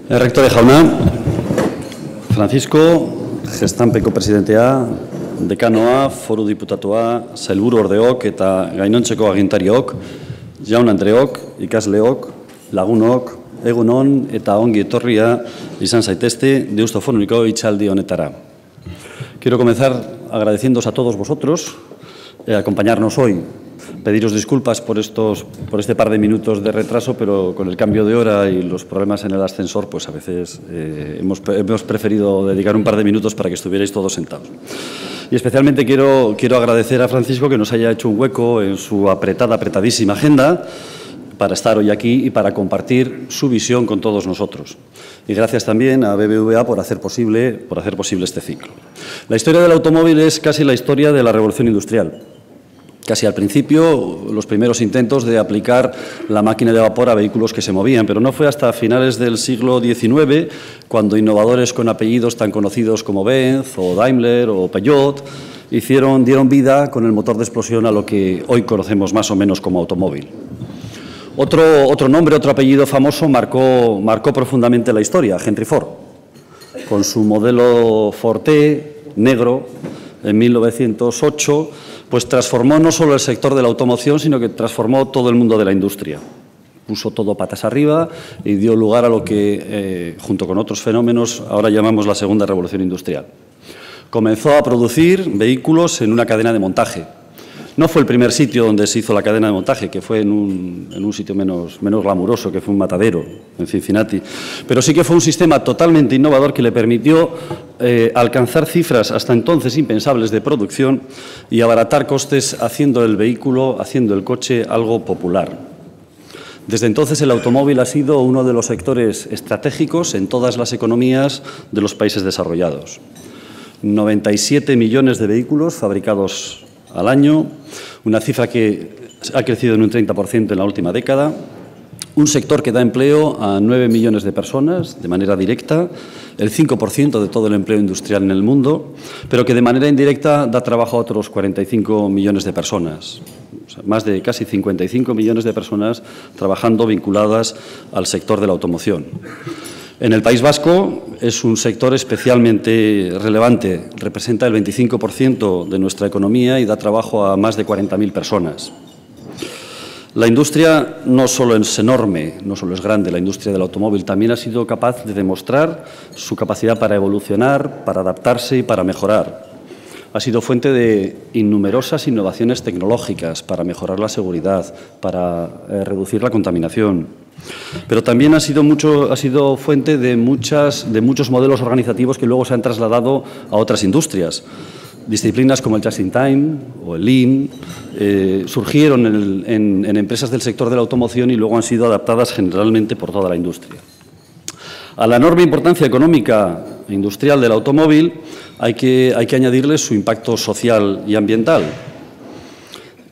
Rektore jauna, Francisco, gestanpeko presidentea, dekanoa, foru diputatua, sailburu ordeok eta gainontzeko agintariok, jaun andreok, ikasleok, lagunok, egunon eta ongi etorria izan zaitezte Deustofoniko hitzaldi honetara. Quiero comenzar agradeciéndoos a todos vosotros acompañarnos hoy. Pediros disculpas por este par de minutos de retraso, pero con el cambio de hora y los problemas en el ascensor, pues a veces hemos preferido dedicar un par de minutos para que estuvierais todos sentados. Y especialmente quiero agradecer a Francisco que nos haya hecho un hueco en su apretadísima agenda para estar hoy aquí y para compartir su visión con todos nosotros. Y gracias también a BBVA por hacer posible este ciclo. La historia del automóvil es casi la historia de la revolución industrial. Casi al principio, los primeros intentos de aplicar la máquina de vapor a vehículos que se movían, pero no fue hasta finales del siglo XIX cuando innovadores con apellidos tan conocidos como Benz o Daimler o Peugeot dieron vida con el motor de explosión a lo que hoy conocemos más o menos como automóvil. Otro nombre, otro apellido famoso marcó profundamente la historia, Henry Ford, con su modelo Ford T negro en 1908, pues transformó no solo el sector de la automoción, sino que transformó todo el mundo de la industria. Puso todo patas arriba y dio lugar a lo que, junto con otros fenómenos, ahora llamamos la segunda revolución industrial. Comenzó a producir vehículos en una cadena de montaje. No fue el primer sitio donde se hizo la cadena de montaje, que fue en un sitio menos glamuroso, que fue un matadero, en Cincinnati. Pero sí que fue un sistema totalmente innovador que le permitió alcanzar cifras hasta entonces impensables de producción y abaratar costes haciendo el coche algo popular. Desde entonces el automóvil ha sido uno de los sectores estratégicos en todas las economías de los países desarrollados. 97 millones de vehículos fabricados al año, una cifra que ha crecido en un 30% en la última década, un sector que da empleo a 9 millones de personas de manera directa, el 5% de todo el empleo industrial en el mundo, pero que de manera indirecta da trabajo a otros 45 millones de personas, o sea, más de casi 55 millones de personas trabajando vinculadas al sector de la automoción. En el País Vasco es un sector especialmente relevante, representa el 25% de nuestra economía y da trabajo a más de 40.000 personas. La industria no solo es enorme, no solo es grande, la industria del automóvil también ha sido capaz de demostrar su capacidad para evolucionar, para adaptarse y para mejorar. Ha sido fuente de innumerosas innovaciones tecnológicas para mejorar la seguridad, para reducir la contaminación. Pero también ha sido fuente de muchos modelos organizativos que luego se han trasladado a otras industrias. Disciplinas como el Just in Time o el Lean surgieron en empresas del sector de la automoción y luego han sido adaptadas generalmente por toda la industria. A la enorme importancia económica e industrial del automóvil hay que añadirle su impacto social y ambiental.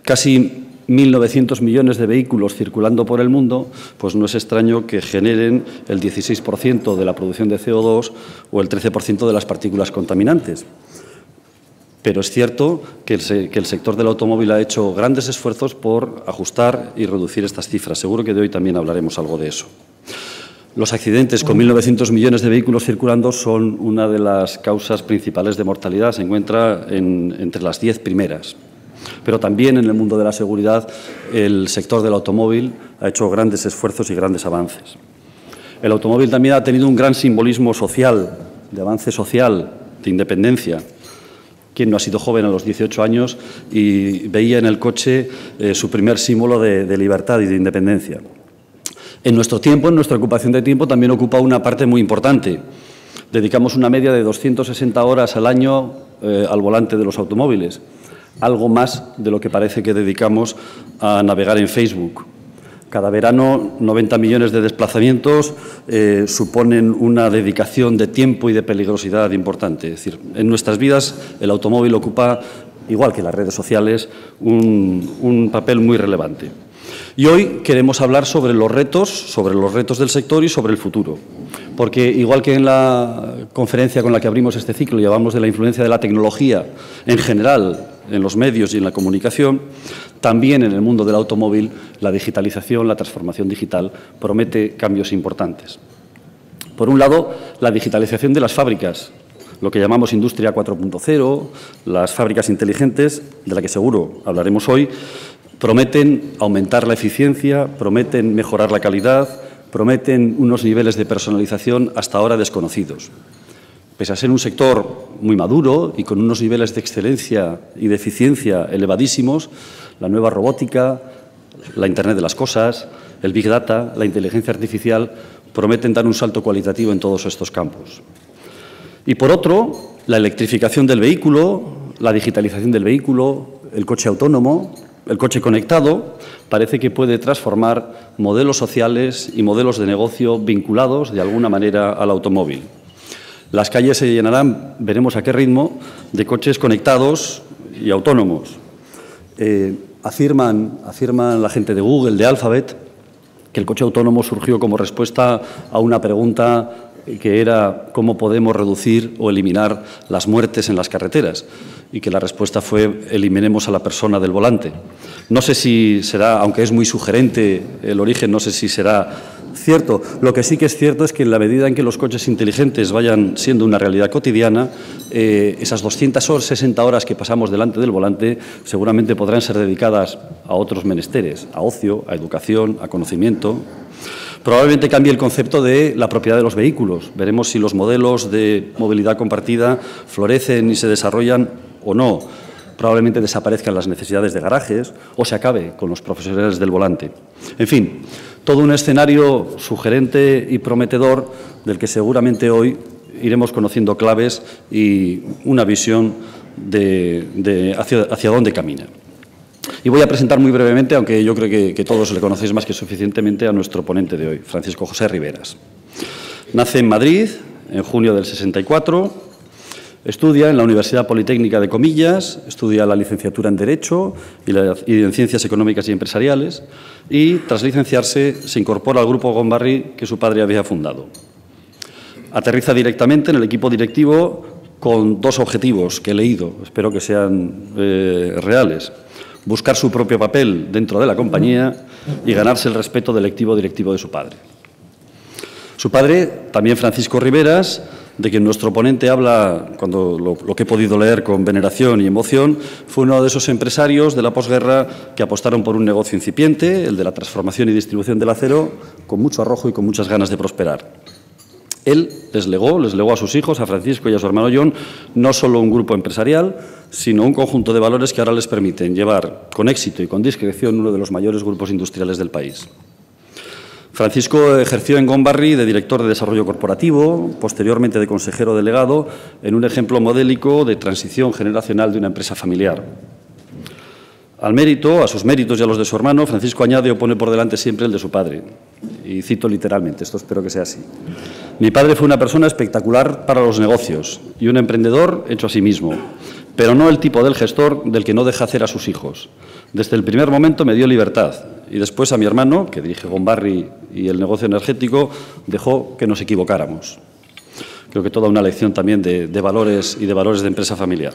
Casi 1.900 millones de vehículos circulando por el mundo, pues no es extraño que generen el 16% de la producción de CO2 o el 13% de las partículas contaminantes. Pero es cierto que el sector del automóvil ha hecho grandes esfuerzos por ajustar y reducir estas cifras. Seguro que de hoy también hablaremos algo de eso. Los accidentes con 1.900 millones de vehículos circulando son una de las causas principales de mortalidad. Se encuentra entre las 10 primeras. Pero también en el mundo de la seguridad el sector del automóvil ha hecho grandes esfuerzos y grandes avances. El automóvil también ha tenido un gran simbolismo social, de avance social, de independencia. ¿Quién no ha sido joven a los 18 años y veía en el coche su primer símbolo de libertad y de independencia? En nuestro tiempo, en nuestra ocupación de tiempo, también ocupa una parte muy importante. Dedicamos una media de 260 horas al año al volante de los automóviles, algo más de lo que parece que dedicamos a navegar en Facebook. Cada verano, 90 millones de desplazamientos suponen una dedicación de tiempo y de peligrosidad importante. Es decir, en nuestras vidas el automóvil ocupa, igual que las redes sociales, un papel muy relevante. Y hoy queremos hablar sobre los retos del sector y sobre el futuro. Porque, igual que en la conferencia con la que abrimos este ciclo y hablamos de la influencia de la tecnología en general en los medios y en la comunicación, también en el mundo del automóvil la digitalización, la transformación digital promete cambios importantes. Por un lado, la digitalización de las fábricas, lo que llamamos Industria 4.0, las fábricas inteligentes, de la que seguro hablaremos hoy, prometen aumentar la eficiencia, prometen mejorar la calidad, prometen unos niveles de personalización hasta ahora desconocidos. Pese a ser un sector muy maduro y con unos niveles de excelencia y de eficiencia elevadísimos, la nueva robótica, la Internet de las cosas, el Big Data, la inteligencia artificial, prometen dar un salto cualitativo en todos estos campos. Y por otro, la electrificación del vehículo, la digitalización del vehículo, el coche autónomo, el coche conectado, parece que puede transformar modelos sociales y modelos de negocio vinculados de alguna manera al automóvil. Las calles se llenarán, veremos a qué ritmo, de coches conectados y autónomos. Afirman la gente de Google, de Alphabet, que el coche autónomo surgió como respuesta a una pregunta que era cómo podemos reducir o eliminar las muertes en las carreteras, y que la respuesta fue eliminemos a la persona del volante. No sé si será, aunque es muy sugerente el origen, no sé si será cierto. Lo que sí que es cierto es que en la medida en que los coches inteligentes vayan siendo una realidad cotidiana, esas 260 horas que pasamos delante del volante seguramente podrán ser dedicadas a otros menesteres, a ocio, a educación, a conocimiento. Probablemente cambie el concepto de la propiedad de los vehículos. Veremos si los modelos de movilidad compartida florecen y se desarrollan o no. Probablemente desaparezcan las necesidades de garajes o se acabe con los profesionales del volante. En fin, todo un escenario sugerente y prometedor del que seguramente hoy iremos conociendo claves y una visión de hacia dónde camina. Y voy a presentar muy brevemente, aunque yo creo que todos le conocéis más que suficientemente, a nuestro ponente de hoy, Francisco José Riveras. Nace en Madrid en junio del 64, estudia en la Universidad Politécnica de Comillas, estudia la licenciatura en Derecho y en Ciencias Económicas y Empresariales y, tras licenciarse, se incorpora al Grupo Gombarri que su padre había fundado. Aterriza directamente en el equipo directivo con dos objetivos que he leído, espero que sean reales. Buscar su propio papel dentro de la compañía y ganarse el respeto del equipo directivo de su padre. Su padre, también Francisco Riveras, de quien nuestro ponente habla, cuando lo que he podido leer con veneración y emoción, fue uno de esos empresarios de la posguerra que apostaron por un negocio incipiente, el de la transformación y distribución del acero, con mucho arrojo y con muchas ganas de prosperar. Él les legó a sus hijos, a Francisco y a su hermano John, no solo un grupo empresarial, sino un conjunto de valores que ahora les permiten llevar con éxito y con discreción uno de los mayores grupos industriales del país. Francisco ejerció en Gombarri de director de Desarrollo Corporativo, posteriormente de consejero delegado, en un ejemplo modélico de transición generacional de una empresa familiar. Al mérito, a sus méritos y a los de su hermano, Francisco añade o pone por delante siempre el de su padre. Y cito literalmente, esto espero que sea así. Mi padre fue una persona espectacular para los negocios y un emprendedor hecho a sí mismo, pero no el tipo del gestor del que no deja hacer a sus hijos. Desde el primer momento me dio libertad y después a mi hermano, que dirige Gombarri y el negocio energético, dejó que nos equivocáramos. Creo que toda una lección también de valores y de valores de empresa familiar.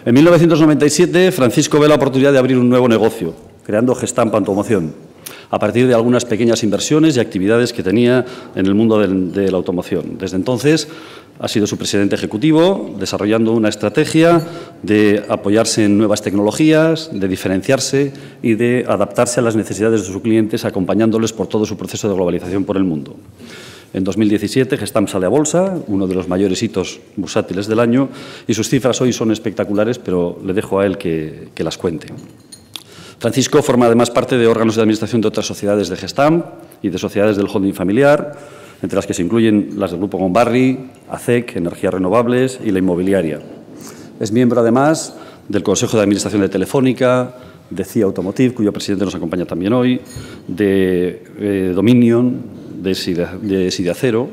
En 1997, Francisco ve la oportunidad de abrir un nuevo negocio, creando Gestamp Automoción, a partir de algunas pequeñas inversiones y actividades que tenía en el mundo de la automoción. Desde entonces ha sido su presidente ejecutivo, desarrollando una estrategia de apoyarse en nuevas tecnologías, de diferenciarse y de adaptarse a las necesidades de sus clientes, acompañándoles por todo su proceso de globalización por el mundo. En 2017, Gestamp sale a bolsa, uno de los mayores hitos bursátiles del año, y sus cifras hoy son espectaculares, pero le dejo a él que las cuente. Francisco forma además parte de órganos de administración de otras sociedades de Gestamp y de sociedades del holding familiar, entre las que se incluyen las del Grupo Gombarri, ACEC, Energías Renovables y la Inmobiliaria. Es miembro además del Consejo de Administración de Telefónica, de CIA Automotive, cuyo presidente nos acompaña también hoy, de Dominion, de Sidiacero.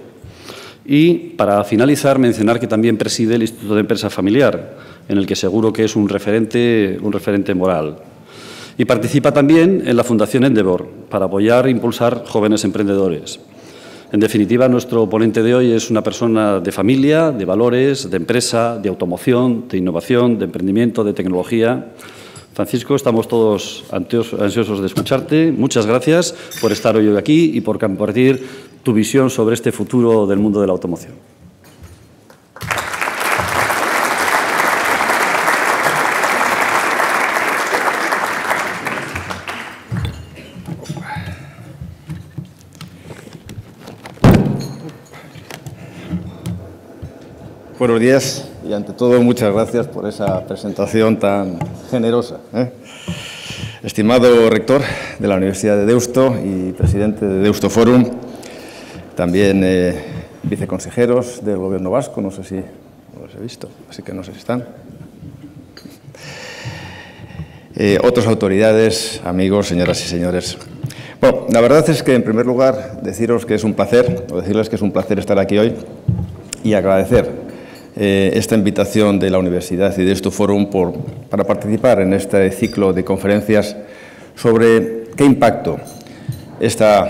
Y, para finalizar, mencionar que también preside el Instituto de Empresa Familiar, en el que seguro que es un referente moral. Y participa también en la Fundación Endeavor, para apoyar e impulsar jóvenes emprendedores. En definitiva, nuestro ponente de hoy es una persona de familia, de valores, de empresa, de automoción, de innovación, de emprendimiento, de tecnología. Francisco, estamos todos ansiosos de escucharte. Muchas gracias por estar hoy aquí y por compartir tu visión sobre este futuro del mundo de la automoción. Buenos días y, ante todo, muchas gracias por esa presentación tan generosa. Estimado rector de la Universidad de Deusto y presidente de Deusto Forum, también viceconsejeros del Gobierno vasco, no sé si los he visto, así que no sé si están. Otras autoridades, amigos, señoras y señores. Bueno, la verdad es que, en primer lugar, decirles que es un placer estar aquí hoy y agradecer esta invitación de la Universidad y de Deusto Forum para participar en este ciclo de conferencias sobre qué impacto estos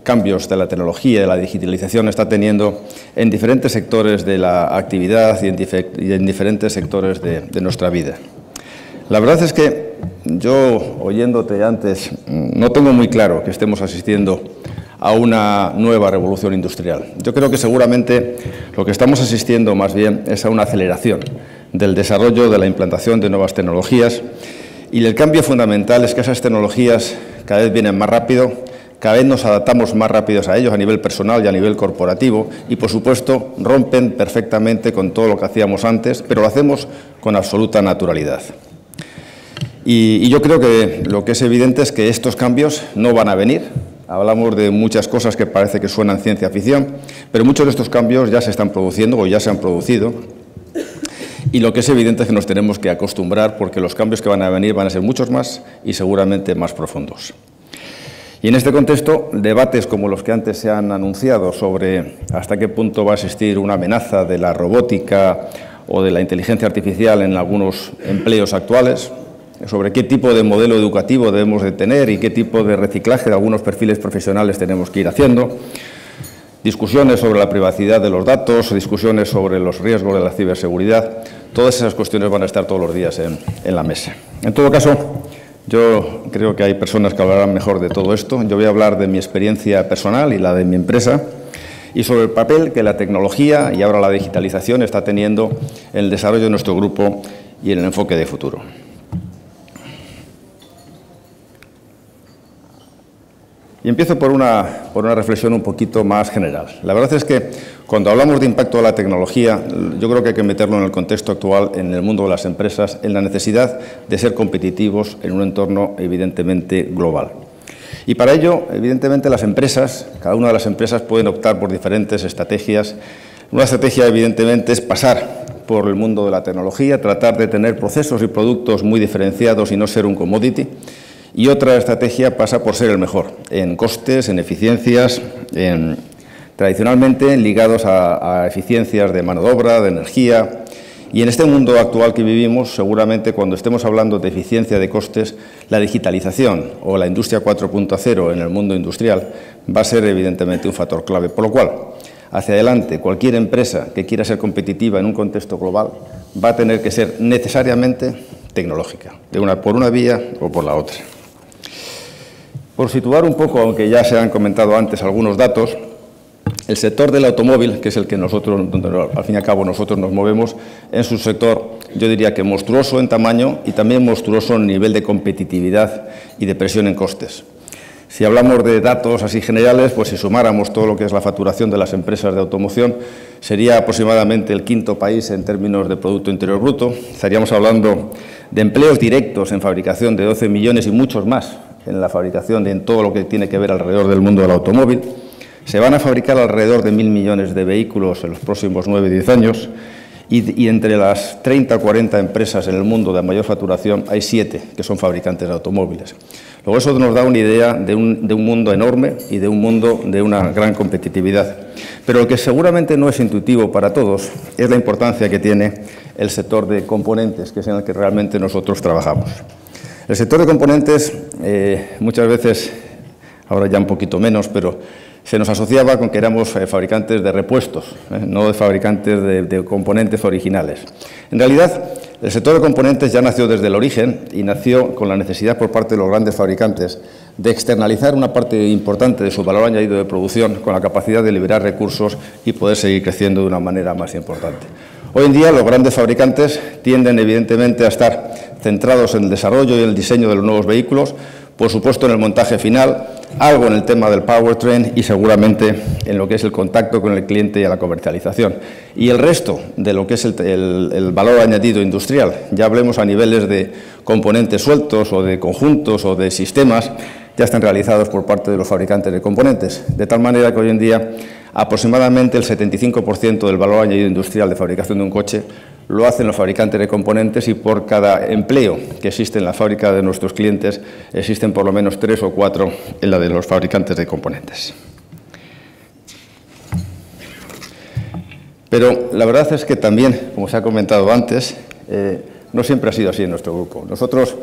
cambios de la tecnología y de la digitalización está teniendo en diferentes sectores de la actividad y en diferentes sectores de nuestra vida. La verdad es que yo, oyéndote antes, no tengo muy claro que estemos asistiendo a una nueva revolución industrial. Yo creo que seguramente lo que estamos asistiendo más bien es a una aceleración del desarrollo, de la implantación de nuevas tecnologías, y el cambio fundamental es que esas tecnologías cada vez vienen más rápido, cada vez nos adaptamos más rápidos a ellos a nivel personal y a nivel corporativo y, por supuesto, rompen perfectamente con todo lo que hacíamos antes, pero lo hacemos con absoluta naturalidad. Y yo creo que lo que es evidente es que estos cambios no van a venir. Hablamos de muchas cosas que parece que suenan ciencia ficción, pero muchos de estos cambios ya se están produciendo o ya se han producido, y lo que es evidente es que nos tenemos que acostumbrar, porque los cambios que van a venir van a ser muchos más y seguramente más profundos. Y en este contexto, debates como los que antes se han anunciado sobre hasta qué punto va a existir una amenaza de la robótica o de la inteligencia artificial en algunos empleos actuales, sobre qué tipo de modelo educativo debemos de tener y qué tipo de reciclaje de algunos perfiles profesionales tenemos que ir haciendo, discusiones sobre la privacidad de los datos, discusiones sobre los riesgos de la ciberseguridad, todas esas cuestiones van a estar todos los días en la mesa. En todo caso, yo creo que hay personas que hablarán mejor de todo esto. Yo voy a hablar de mi experiencia personal y la de mi empresa y sobre el papel que la tecnología y ahora la digitalización está teniendo en el desarrollo de nuestro grupo y en el enfoque de futuro. Y empiezo por una reflexión un poquito más general. La verdad es que cuando hablamos de impacto de la tecnología, yo creo que hay que meterlo en el contexto actual, en el mundo de las empresas, en la necesidad de ser competitivos en un entorno evidentemente global. Y para ello, evidentemente, las empresas, cada una de las empresas pueden optar por diferentes estrategias. Una estrategia, evidentemente, es pasar por el mundo de la tecnología, tratar de tener procesos y productos muy diferenciados y no ser un commodity. Y otra estrategia pasa por ser el mejor en costes, en eficiencias, tradicionalmente ligados a eficiencias de mano de obra, de energía. Y en este mundo actual que vivimos, seguramente cuando estemos hablando de eficiencia de costes, la digitalización o la industria 4.0 en el mundo industrial va a ser evidentemente un factor clave. Por lo cual, hacia adelante, cualquier empresa que quiera ser competitiva en un contexto global va a tener que ser necesariamente tecnológica, por una vía o por la otra. Por situar un poco, aunque ya se han comentado antes algunos datos, el sector del automóvil, que es el que nosotros, donde al fin y al cabo nosotros nos movemos, es un sector, yo diría que monstruoso en tamaño y también monstruoso en nivel de competitividad y de presión en costes. Si hablamos de datos así generales, pues si sumáramos todo lo que es la facturación de las empresas de automoción, sería aproximadamente el quinto país en términos de Producto Interior Bruto. Estaríamos hablando de empleos directos en fabricación de 12 millones y muchos más en la fabricación, en todo lo que tiene que ver alrededor del mundo del automóvil. Se van a fabricar alrededor de 1.000 millones de vehículos en los próximos 9 o 10 años y entre las 30 o 40 empresas en el mundo de mayor facturación hay 7 que son fabricantes de automóviles. Luego eso nos da una idea de un mundo enorme y de un mundo de una gran competitividad. Pero lo que seguramente no es intuitivo para todos es la importancia que tiene el sector de componentes, que es en el que realmente nosotros trabajamos. El sector de componentes muchas veces, ahora ya un poquito menos, pero se nos asociaba con que éramos fabricantes de repuestos, no de fabricantes de componentes originales. En realidad, el sector de componentes ya nació desde el origen y nació con la necesidad por parte de los grandes fabricantes de externalizar una parte importante de su valor añadido de producción con la capacidad de liberar recursos y poder seguir creciendo de una manera más importante. Hoy en día los grandes fabricantes tienden evidentemente a estar centrados en el desarrollo y el diseño de los nuevos vehículos, por supuesto en el montaje final, algo en el tema del powertrain y seguramente en lo que es el contacto con el cliente y a la comercialización. Y el resto de lo que es el valor añadido industrial, ya hablemos a niveles de componentes sueltos o de conjuntos o de sistemas, ya están realizados por parte de los fabricantes de componentes, de tal manera que hoy en día aproximadamente el 75% del valor añadido industrial de fabricación de un coche lo hacen los fabricantes de componentes y por cada empleo que existe en la fábrica de nuestros clientes existen por lo menos 3 o 4 en la de los fabricantes de componentes. Pero la verdad es que también, como se ha comentado antes, no siempre ha sido así en nuestro grupo. Nosotros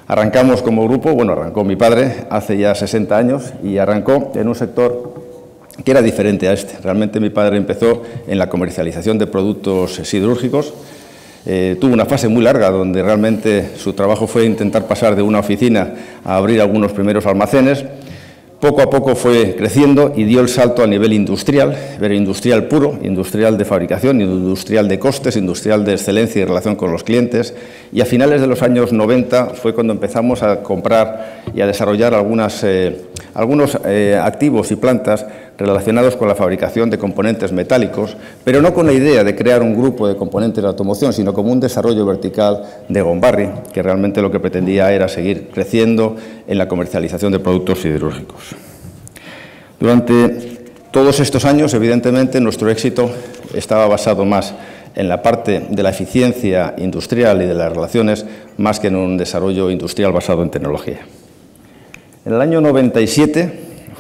arrancamos como grupo, bueno, arrancó mi padre hace ya 60 años y arrancó en un sector que era diferente a este. Realmente mi padre empezó en la comercialización de productos siderúrgicos. Tuvo una fase muy larga donde realmente su trabajo fue intentar pasar de una oficina a abrir algunos primeros almacenes. Poco a poco fue creciendo y dio el salto a nivel industrial, pero industrial puro, industrial de fabricación, industrial de costes, industrial de excelencia y relación con los clientes. Y a finales de los años 90 fue cuando empezamos a comprar y a desarrollar algunos activos y plantas relacionados con la fabricación de componentes metálicos, pero no con la idea de crear un grupo de componentes de automoción, sino como un desarrollo vertical de Gombarri, que realmente lo que pretendía era seguir creciendo en la comercialización de productos siderúrgicos. Durante todos estos años, evidentemente, nuestro éxito estaba basado más en la parte de la eficiencia industrial y de las relaciones, más que en un desarrollo industrial basado en tecnología. En el año 97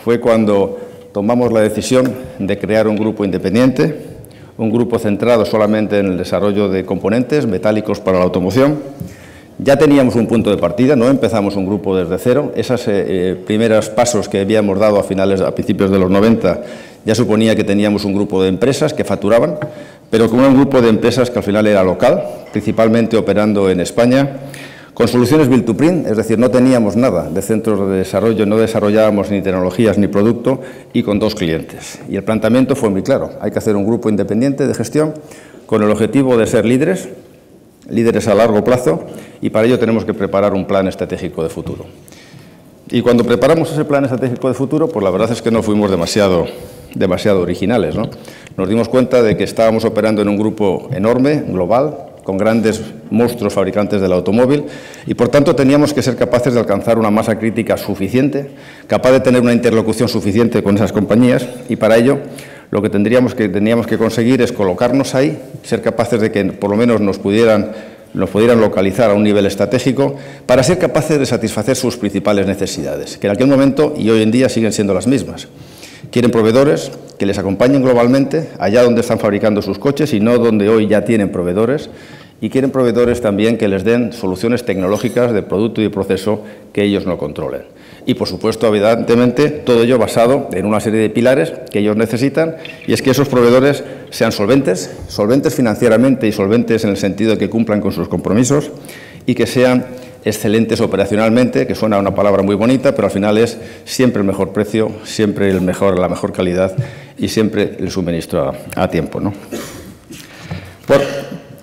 fue cuando tomamos la decisión de crear un grupo independiente, un grupo centrado solamente en el desarrollo de componentes metálicos para la automoción. Ya teníamos un punto de partida, no empezamos un grupo desde cero. Esos primeros pasos que habíamos dado a principios de los 90 ya suponía que teníamos un grupo de empresas que facturaban, pero con un grupo de empresas que al final era local, principalmente operando en España, con soluciones build to print, es decir, no teníamos nada de centros de desarrollo, no desarrollábamos ni tecnologías ni producto y con 2 clientes. Y el planteamiento fue muy claro, hay que hacer un grupo independiente de gestión con el objetivo de ser líderes a largo plazo y para ello tenemos que preparar un plan estratégico de futuro. Y cuando preparamos ese plan estratégico de futuro, pues la verdad es que no fuimos demasiado originales, ¿no? Nos dimos cuenta de que estábamos operando en un grupo enorme, global, con grandes monstruos fabricantes del automóvil y, por tanto, teníamos que ser capaces de alcanzar una masa crítica suficiente, capaz de tener una interlocución suficiente con esas compañías y, para ello, lo que teníamos que conseguir es colocarnos ahí, ser capaces de que, por lo menos, nos pudieran localizar a un nivel estratégico para ser capaces de satisfacer sus principales necesidades, que en aquel momento y hoy en día siguen siendo las mismas. Quieren proveedores que les acompañen globalmente allá donde están fabricando sus coches y no donde hoy ya tienen proveedores, y quieren proveedores también que les den soluciones tecnológicas de producto y de proceso que ellos no controlen. Y, por supuesto, evidentemente, todo ello basado en una serie de pilares que ellos necesitan, y es que esos proveedores sean solventes financieramente y solventes en el sentido de que cumplan con sus compromisos y que sean excelentes operacionalmente, que suena una palabra muy bonita, pero al final es siempre el mejor precio, siempre la mejor calidad y siempre el suministro a tiempo, ¿no?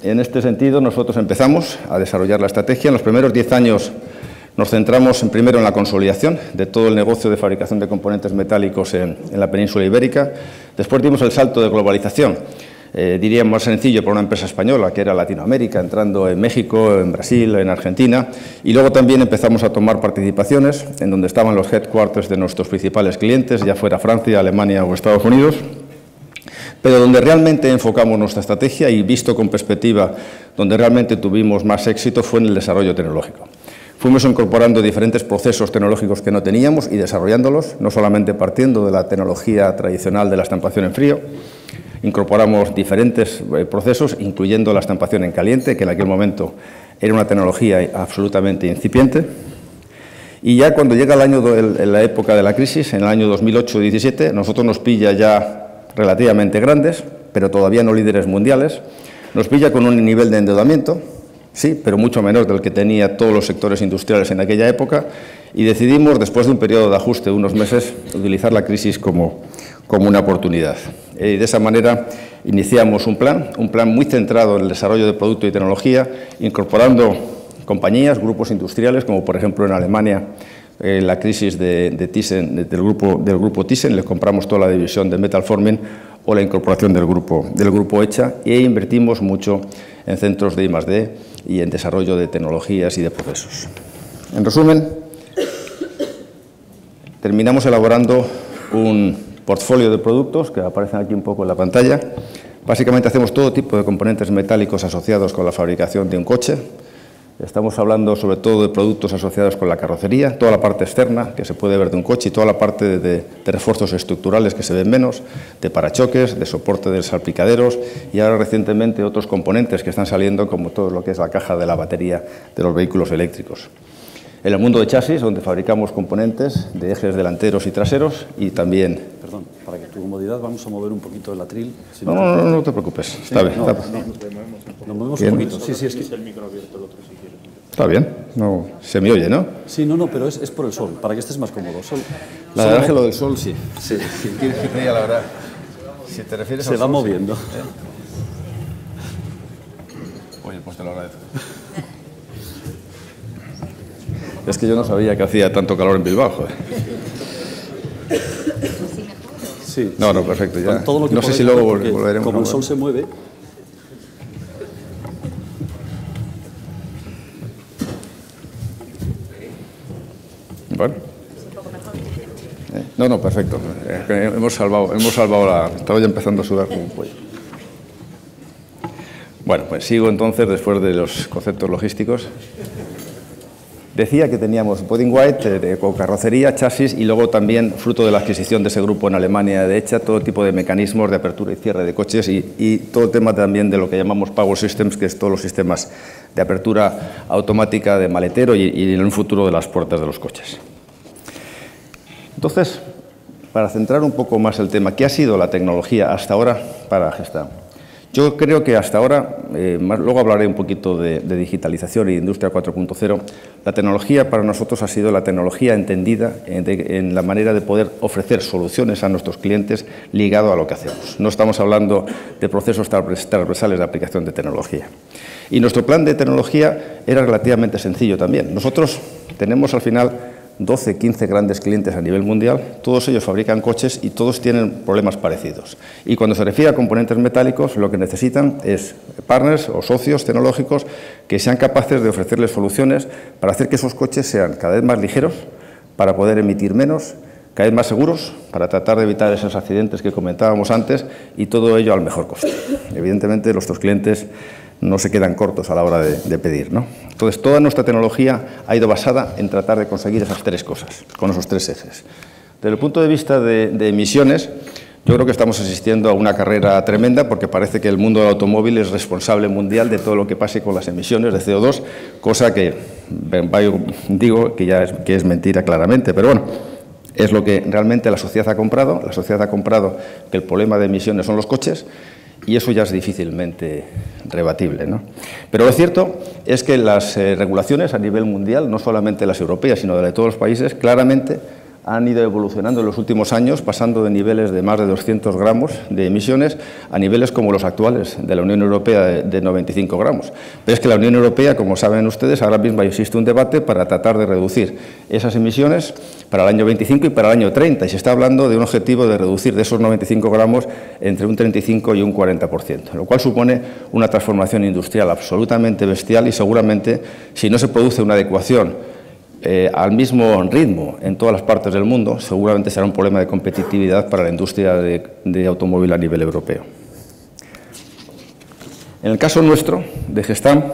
En este sentido, nosotros empezamos a desarrollar la estrategia. En los primeros 10 años nos centramos primero en la consolidación de todo el negocio de fabricación de componentes metálicos en la península ibérica. Después dimos el salto de globalización, diría más sencillo para una empresa española, que era Latinoamérica, entrando en México, en Brasil, en Argentina. Y luego también empezamos a tomar participaciones en donde estaban los headquarters de nuestros principales clientes, ya fuera Francia, Alemania o Estados Unidos. Pero donde realmente enfocamos nuestra estrategia y, visto con perspectiva, donde realmente tuvimos más éxito fue en el desarrollo tecnológico. Fuimos incorporando diferentes procesos tecnológicos que no teníamos y desarrollándolos, no solamente partiendo de la tecnología tradicional de la estampación en frío. Incorporamos diferentes procesos, incluyendo la estampación en caliente, que en aquel momento era una tecnología absolutamente incipiente. Y ya cuando llega la época de la crisis, en el año 2008-17, nosotros nos pilla ya relativamente grandes, pero todavía no líderes mundiales. Nos pilla con un nivel de endeudamiento sí, pero mucho menor del que tenía todos los sectores industriales en aquella época, y decidimos, después de un periodo de ajuste de unos meses, utilizar la crisis como una oportunidad. Y de esa manera iniciamos un plan muy centrado en el desarrollo de producto y tecnología, incorporando compañías, grupos industriales, como por ejemplo en Alemania, la crisis de Thyssen, del grupo Thyssen, le compramos toda la división de Metal Forming, o la incorporación del grupo ECHA, e invertimos mucho en centros de I+D y en desarrollo de tecnologías y de procesos. En resumen, terminamos elaborando un portfolio de productos que aparecen aquí un poco en la pantalla. Básicamente hacemos todo tipo de componentes metálicos asociados con la fabricación de un coche. Estamos hablando sobre todo de productos asociados con la carrocería, toda la parte externa que se puede ver de un coche y toda la parte de refuerzos estructurales que se ven menos, de parachoques, de soporte de salpicaderos y ahora recientemente otros componentes que están saliendo como todo lo que es la caja de la batería de los vehículos eléctricos. En el mundo de chasis, donde fabricamos componentes de ejes delanteros y traseros y también... Perdón, para que tu comodidad vamos a mover un poquito el atril. Si no te preocupes, sí, está bien. Nos movemos un poquito. Sí, es que... Está bien, no, se me oye, ¿no? Sí, no, pero es por el sol, para que estés más cómodo. La verdad es que lo del sol, sí. Si quieres que te diga la verdad, si te refieres al sol... Se va moviendo. Oye, pues te lo agradezco. Es que yo no sabía que hacía tanto calor en Bilbao, joder. Sí. No, perfecto, ya. Todo lo que no sé si luego volveremos. Como el sol se mueve... Bueno. No, perfecto. Hemos salvado la... Estaba ya empezando a sudar como un pollo. Bueno, pues sigo entonces después de los conceptos logísticos. Decía que teníamos body white, con carrocería, chasis y luego también, fruto de la adquisición de ese grupo en Alemania de ECHA, todo tipo de mecanismos de apertura y cierre de coches y todo el tema también de lo que llamamos Power Systems, que es todos los sistemas de apertura automática de maletero y en un futuro de las puertas de los coches. Entonces, para centrar un poco más el tema, ¿qué ha sido la tecnología hasta ahora para Gestamp? Yo creo que hasta ahora, luego hablaré un poquito de digitalización y industria 4.0, la tecnología para nosotros ha sido la tecnología entendida en la manera de poder ofrecer soluciones a nuestros clientes ligado a lo que hacemos. No estamos hablando de procesos transversales de aplicación de tecnología. Y nuestro plan de tecnología era relativamente sencillo también. Nosotros tenemos al final 12, 15 grandes clientes a nivel mundial, todos ellos fabrican coches y todos tienen problemas parecidos. Y cuando se refiere a componentes metálicos, lo que necesitan es partners o socios tecnológicos que sean capaces de ofrecerles soluciones para hacer que esos coches sean cada vez más ligeros, para poder emitir menos, cada vez más seguros, para tratar de evitar esos accidentes que comentábamos antes y todo ello al mejor coste. Evidentemente, nuestros clientes no se quedan cortos a la hora de pedir, ¿no? Entonces, toda nuestra tecnología ha ido basada en tratar de conseguir esas tres cosas, con esos tres ejes. Desde el punto de vista de emisiones, yo creo que estamos asistiendo a una carrera tremenda porque parece que el mundo del automóvil es responsable mundial de todo lo que pase con las emisiones de CO2, cosa que digo que es mentira claramente, pero bueno, es lo que realmente la sociedad ha comprado. La sociedad ha comprado que el problema de emisiones son los coches, y eso ya es difícilmente rebatible, ¿no? Pero lo cierto es que las regulaciones a nivel mundial, no solamente las europeas, sino de todos los países, claramente han ido evolucionando en los últimos años, pasando de niveles de más de 200 gramos de emisiones a niveles como los actuales de la Unión Europea de 95 gramos. Pero es que la Unión Europea, como saben ustedes, ahora mismo existe un debate para tratar de reducir esas emisiones para el año 25 y para el año 30, y se está hablando de un objetivo de reducir de esos 95 gramos entre un 35 y un 40%, lo cual supone una transformación industrial absolutamente bestial y seguramente, si no se produce una adecuación al mismo ritmo en todas las partes del mundo, seguramente será un problema de competitividad para la industria de automóvil a nivel europeo. En el caso nuestro, de Gestamp,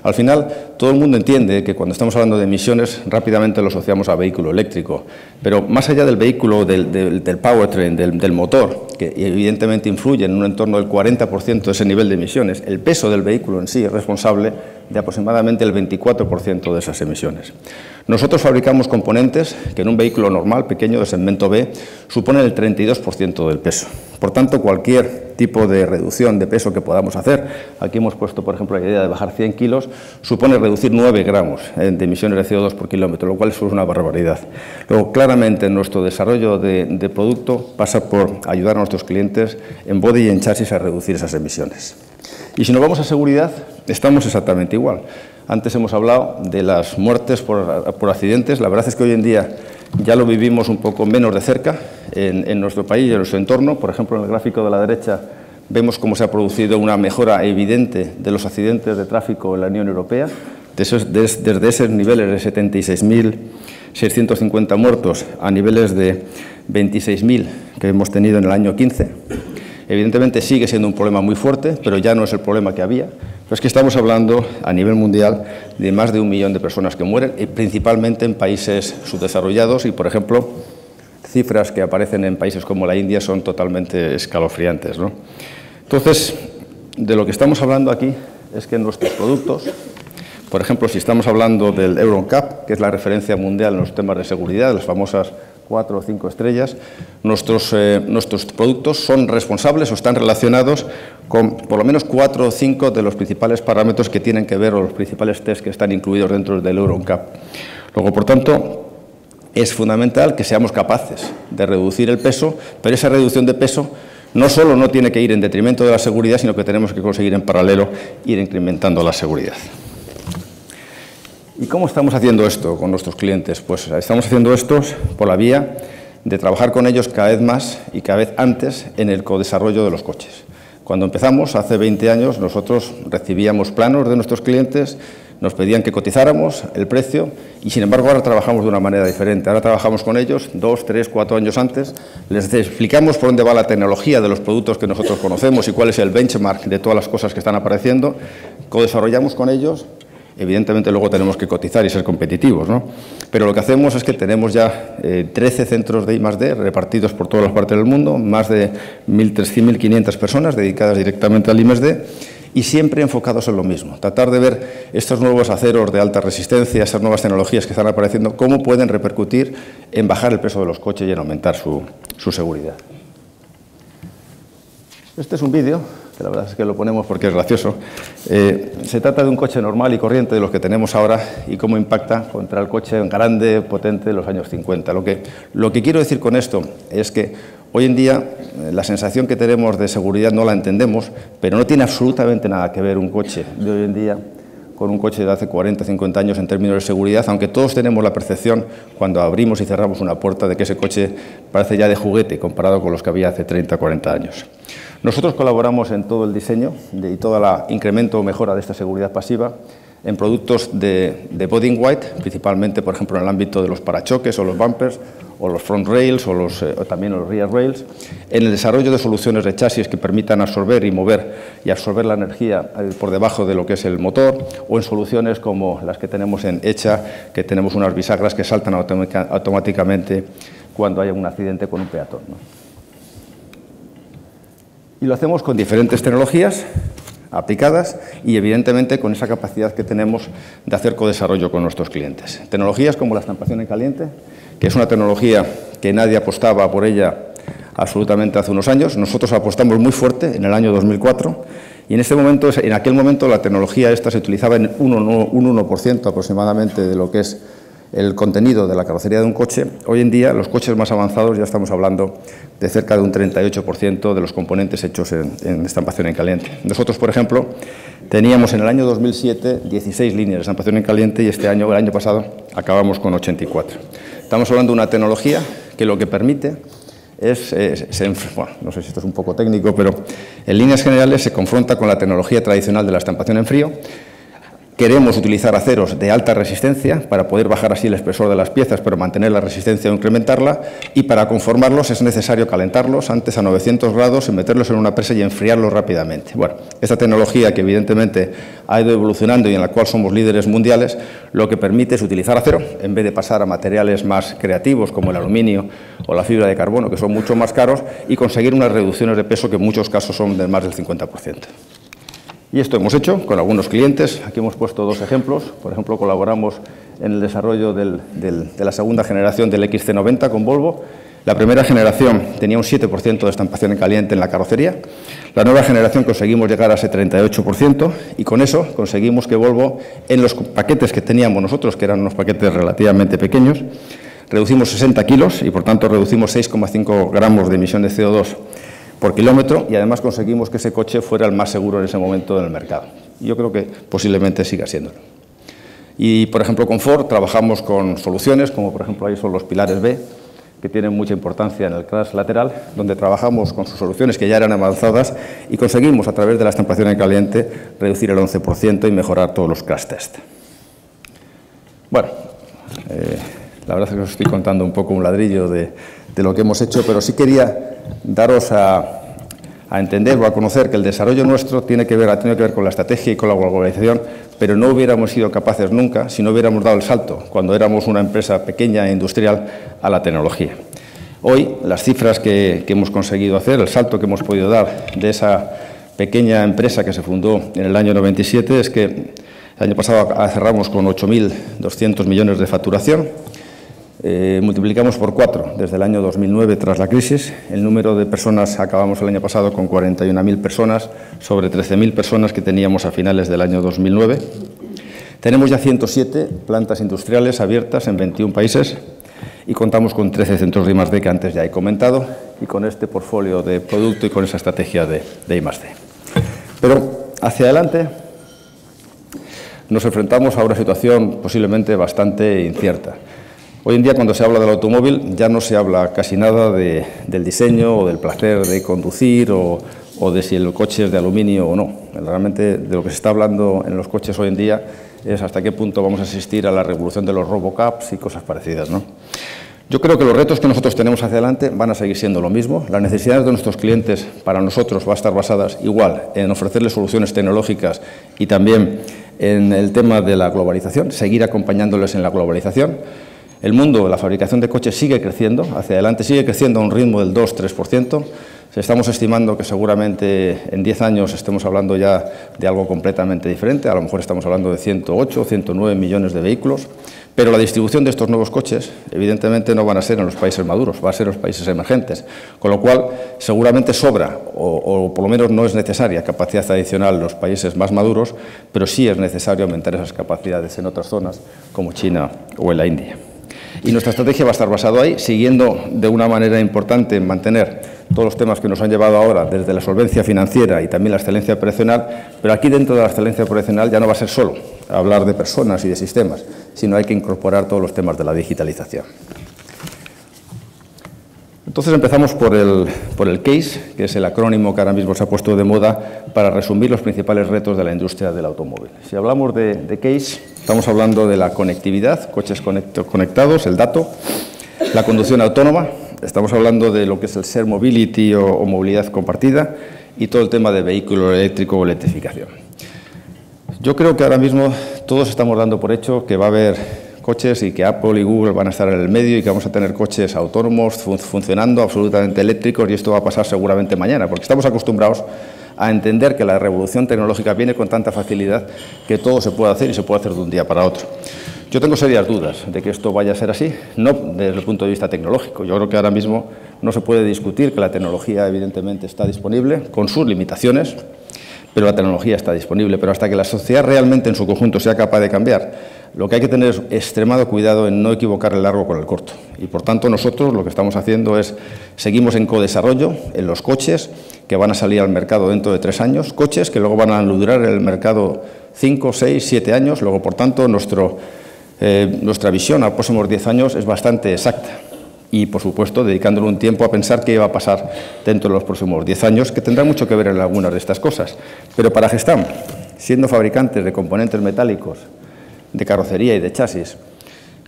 al final todo el mundo entiende que cuando estamos hablando de emisiones rápidamente lo asociamos a vehículo eléctrico, pero más allá del vehículo, del powertrain, del motor, que evidentemente influye en un entorno del 40% de ese nivel de emisiones, el peso del vehículo en sí es responsable de aproximadamente el 24% de esas emisiones. Nosotros fabricamos componentes que en un vehículo normal, pequeño, de segmento B, suponen el 32% del peso. Por tanto, cualquier tipo de reducción de peso que podamos hacer, aquí hemos puesto, por ejemplo, la idea de bajar 100 kilos, supone reducir 9 gramos de emisiones de CO2 por kilómetro, lo cual es una barbaridad. Luego, claramente, nuestro desarrollo de producto pasa por ayudar a nuestros clientes en body y en chasis a reducir esas emisiones. Y si nos vamos a seguridad, estamos exactamente igual. Antes hemos hablado de las muertes por accidentes. La verdad es que hoy en día ya lo vivimos un poco menos de cerca en nuestro país y en nuestro entorno. Por ejemplo, en el gráfico de la derecha vemos cómo se ha producido una mejora evidente de los accidentes de tráfico en la Unión Europea. Desde esos niveles de 76.650 muertos a niveles de 26.000 que hemos tenido en el año 15. Evidentemente sigue siendo un problema muy fuerte, pero ya no es el problema que había. Pero es que estamos hablando a nivel mundial de más de 1 millón de personas que mueren, principalmente en países subdesarrollados y, por ejemplo, cifras que aparecen en países como la India son totalmente escalofriantes, ¿no? Entonces, de lo que estamos hablando aquí es que nuestros productos, por ejemplo, si estamos hablando del Euro NCAP, que es la referencia mundial en los temas de seguridad, las famosas 4 o 5 estrellas, nuestros productos son responsables o están relacionados con por lo menos 4 o 5 de los principales parámetros que tienen que ver o los principales test que están incluidos dentro del Euro NCAP. Luego, por tanto, es fundamental que seamos capaces de reducir el peso, pero esa reducción de peso no solo no tiene que ir en detrimento de la seguridad, sino que tenemos que conseguir en paralelo ir incrementando la seguridad. ¿Y cómo estamos haciendo esto con nuestros clientes? Pues estamos haciendo esto por la vía de trabajar con ellos cada vez más y cada vez antes en el codesarrollo de los coches. Cuando empezamos, hace 20 años, nosotros recibíamos planos de nuestros clientes, nos pedían que cotizáramos el precio y, sin embargo, ahora trabajamos de una manera diferente. Ahora trabajamos con ellos 2, 3, 4 años antes, les explicamos por dónde va la tecnología de los productos que nosotros conocemos y cuál es el benchmark de todas las cosas que están apareciendo, codesarrollamos con ellos. Evidentemente luego tenemos que cotizar y ser competitivos, ¿no? Pero lo que hacemos es que tenemos ya 13 centros de I+D repartidos por todas las partes del mundo, más de 1.500 personas dedicadas directamente al I+D y siempre enfocados en lo mismo, tratar de ver estos nuevos aceros de alta resistencia, esas nuevas tecnologías que están apareciendo, cómo pueden repercutir en bajar el peso de los coches y en aumentar su seguridad. Este es un vídeo, que la verdad es que lo ponemos porque es gracioso. Se trata de un coche normal y corriente de los que tenemos ahora y cómo impacta contra el coche grande, potente de los años 50. Lo que quiero decir con esto es que hoy en día la sensación que tenemos de seguridad no la entendemos, pero no tiene absolutamente nada que ver un coche de hoy en día con un coche de hace 40, 50 años en términos de seguridad, aunque todos tenemos la percepción cuando abrimos y cerramos una puerta de que ese coche parece ya de juguete comparado con los que había hace 30, 40 años. Nosotros colaboramos en todo el diseño y todo el incremento o mejora de esta seguridad pasiva en productos de body in white, principalmente, por ejemplo, en el ámbito de los parachoques o los bumpers, o los front rails o también los rear rails, en el desarrollo de soluciones de chasis que permitan absorber y mover y absorber la energía por debajo de lo que es el motor, o en soluciones como las que tenemos en ECHA, que tenemos unas bisagras que saltan automáticamente cuando haya un accidente con un peatón, ¿no? Y lo hacemos con diferentes tecnologías aplicadas y, evidentemente, con esa capacidad que tenemos de hacer codesarrollo con nuestros clientes. Tecnologías como la estampación en caliente, que es una tecnología que nadie apostaba por ella absolutamente hace unos años. Nosotros apostamos muy fuerte en el año 2004 y en aquel momento la tecnología esta se utilizaba en un 1% aproximadamente de lo que es el contenido de la carrocería de un coche. Hoy en día, los coches más avanzados ya estamos hablando de cerca de un 38% de los componentes hechos en estampación en caliente. Nosotros, por ejemplo, teníamos en el año 2007 16 líneas de estampación en caliente y el año pasado acabamos con 84. Estamos hablando de una tecnología que lo que permite es, bueno, no sé si esto es un poco técnico, pero en líneas generales se confronta con la tecnología tradicional de la estampación en frío. Queremos utilizar aceros de alta resistencia para poder bajar así el espesor de las piezas, pero mantener la resistencia o incrementarla, y para conformarlos es necesario calentarlos antes a 900 grados y meterlos en una presa y enfriarlos rápidamente. Bueno, esta tecnología que evidentemente ha ido evolucionando y en la cual somos líderes mundiales, lo que permite es utilizar acero en vez de pasar a materiales más creativos como el aluminio o la fibra de carbono, que son mucho más caros, y conseguir unas reducciones de peso que en muchos casos son de más del 50%. Y esto hemos hecho con algunos clientes. Aquí hemos puesto dos ejemplos. Por ejemplo, colaboramos en el desarrollo de la segunda generación del XC90 con Volvo. La primera generación tenía un 7% de estampación en caliente en la carrocería. La nueva generación conseguimos llegar a ese 38% y con eso conseguimos que Volvo, en los paquetes que teníamos nosotros, que eran unos paquetes relativamente pequeños, reducimos 60 kilos y, por tanto, reducimos 6,5 gramos de emisión de CO2 por kilómetro y, además, conseguimos que ese coche fuera el más seguro en ese momento en el mercado. Yo creo que posiblemente siga siéndolo. Y, por ejemplo, con Ford trabajamos con soluciones, como por ejemplo ahí son los pilares B, que tienen mucha importancia en el crash lateral, donde trabajamos con sus soluciones que ya eran avanzadas y conseguimos, a través de la estampación en caliente, reducir el 11% y mejorar todos los crash test. Bueno, la verdad es que os estoy contando un poco un ladrillo de lo que hemos hecho, pero sí quería daros a entender o a conocer que el desarrollo nuestro ha tenido que ver con la estrategia y con la globalización, pero no hubiéramos sido capaces nunca si no hubiéramos dado el salto, cuando éramos una empresa pequeña e industrial, a la tecnología. Hoy, las cifras que hemos conseguido hacer, el salto que hemos podido dar de esa pequeña empresa que se fundó en el año 97, es que el año pasado cerramos con 8.200 millones de facturación. Multiplicamos por 4 desde el año 2009 tras la crisis. El número de personas, acabamos el año pasado con 41.000 personas, sobre 13.000 personas que teníamos a finales del año 2009. Tenemos ya 107 plantas industriales abiertas en 21 países y contamos con 13 centros de I+D que antes ya he comentado, y con este portfolio de producto y con esa estrategia de I+D. Pero hacia adelante nos enfrentamos a una situación posiblemente bastante incierta. Hoy en día, cuando se habla del automóvil, ya no se habla casi nada del diseño o del placer de conducir o de si el coche es de aluminio o no. Realmente, de lo que se está hablando en los coches hoy en día es hasta qué punto vamos a asistir a la revolución de los robocaps y cosas parecidas, ¿no? Yo creo que los retos que nosotros tenemos hacia adelante van a seguir siendo lo mismo. Las necesidades de nuestros clientes para nosotros van a estar basadas igual en ofrecerles soluciones tecnológicas y también en el tema de la globalización, seguir acompañándoles en la globalización. El mundo de la fabricación de coches sigue creciendo, hacia adelante sigue creciendo a un ritmo del 2-3%. Estamos estimando que seguramente en 10 años estemos hablando ya de algo completamente diferente. A lo mejor estamos hablando de 108 o 109 millones de vehículos. Pero la distribución de estos nuevos coches, evidentemente, no van a ser en los países maduros, va a ser en los países emergentes. Con lo cual, seguramente sobra, o por lo menos no es necesaria, capacidad adicional en los países más maduros, pero sí es necesario aumentar esas capacidades en otras zonas, como China o en la India. Y nuestra estrategia va a estar basada ahí, siguiendo de una manera importante en mantener todos los temas que nos han llevado ahora, desde la solvencia financiera y también la excelencia operacional, pero aquí dentro de la excelencia operacional ya no va a ser solo hablar de personas y de sistemas, sino hay que incorporar todos los temas de la digitalización. Entonces empezamos por el CASE, que es el acrónimo que ahora mismo se ha puesto de moda para resumir los principales retos de la industria del automóvil. Si hablamos de CASE, estamos hablando de la conectividad, coches conectados, el dato, la conducción autónoma, estamos hablando de lo que es el Shared Mobility o movilidad compartida y todo el tema de vehículo eléctrico o electrificación. Yo creo que ahora mismo todos estamos dando por hecho que va a haber coches y que Apple y Google van a estar en el medio y que vamos a tener coches autónomos funcionando, absolutamente eléctricos, y esto va a pasar seguramente mañana, porque estamos acostumbrados a entender que la revolución tecnológica viene con tanta facilidad que todo se puede hacer y se puede hacer de un día para otro. Yo tengo serias dudas de que esto vaya a ser así, no desde el punto de vista tecnológico. Yo creo que ahora mismo no se puede discutir que la tecnología evidentemente está disponible, con sus limitaciones, pero la tecnología está disponible. Pero hasta que la sociedad realmente en su conjunto sea capaz de cambiar, lo que hay que tener es extremado cuidado en no equivocar el largo con el corto. Y por tanto nosotros lo que estamos haciendo es, seguimos en codesarrollo en los coches que van a salir al mercado dentro de 3 años, coches que luego van a durar en el mercado 5, 6, 7 años, luego por tanto nuestra visión a los próximos 10 años es bastante exacta. Y, por supuesto, dedicándole un tiempo a pensar qué va a pasar dentro de los próximos 10 años, que tendrá mucho que ver en algunas de estas cosas. Pero para Gestamp, siendo fabricantes de componentes metálicos, de carrocería y de chasis,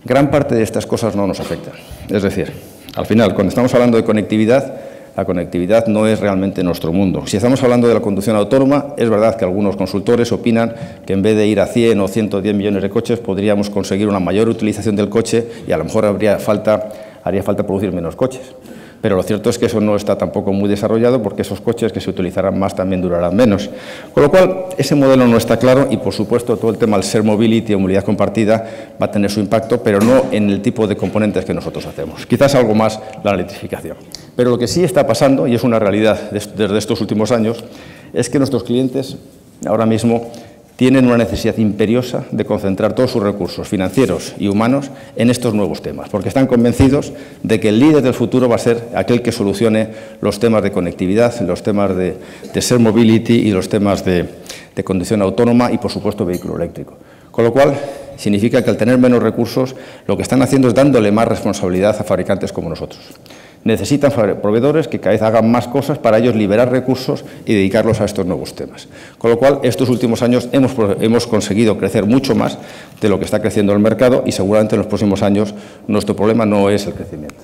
gran parte de estas cosas no nos afectan. Es decir, al final, cuando estamos hablando de conectividad, la conectividad no es realmente nuestro mundo. Si estamos hablando de la conducción autónoma, es verdad que algunos consultores opinan que en vez de ir a 100 o 110 millones de coches, podríamos conseguir una mayor utilización del coche y a lo mejor haría falta producir menos coches. Pero lo cierto es que eso no está tampoco muy desarrollado porque esos coches que se utilizarán más también durarán menos. Con lo cual, ese modelo no está claro y, por supuesto, todo el tema del Shared Mobility o movilidad compartida va a tener su impacto, pero no en el tipo de componentes que nosotros hacemos. Quizás algo más la electrificación. Pero lo que sí está pasando, y es una realidad desde estos últimos años, es que nuestros clientes ahora mismo tienen una necesidad imperiosa de concentrar todos sus recursos financieros y humanos en estos nuevos temas, porque están convencidos de que el líder del futuro va a ser aquel que solucione los temas de conectividad, los temas de Shared Mobility y los temas de conducción autónoma y, por supuesto, vehículo eléctrico. Con lo cual, significa que al tener menos recursos, lo que están haciendo es dándole más responsabilidad a fabricantes como nosotros. Necesitan proveedores que cada vez hagan más cosas para ellos liberar recursos y dedicarlos a estos nuevos temas. Con lo cual, estos últimos años hemos conseguido crecer mucho más de lo que está creciendo el mercado y seguramente en los próximos años nuestro problema no es el crecimiento.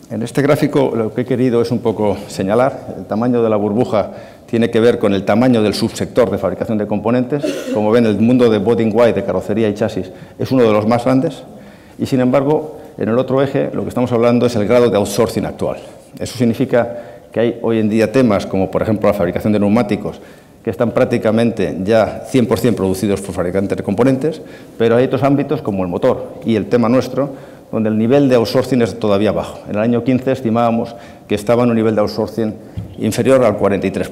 En este gráfico lo que he querido es un poco señalar, el tamaño de la burbuja tiene que ver con el tamaño del subsector de fabricación de componentes. Como ven, el mundo de body in white, de carrocería y chasis, es uno de los más grandes y, sin embargo, en el otro eje, lo que estamos hablando es el grado de outsourcing actual. Eso significa que hay hoy en día temas como, por ejemplo, la fabricación de neumáticos, que están prácticamente ya 100% producidos por fabricantes de componentes, pero hay otros ámbitos como el motor y el tema nuestro, donde el nivel de outsourcing es todavía bajo. En el año 15 estimábamos que estaba en un nivel de outsourcing inferior al 43%.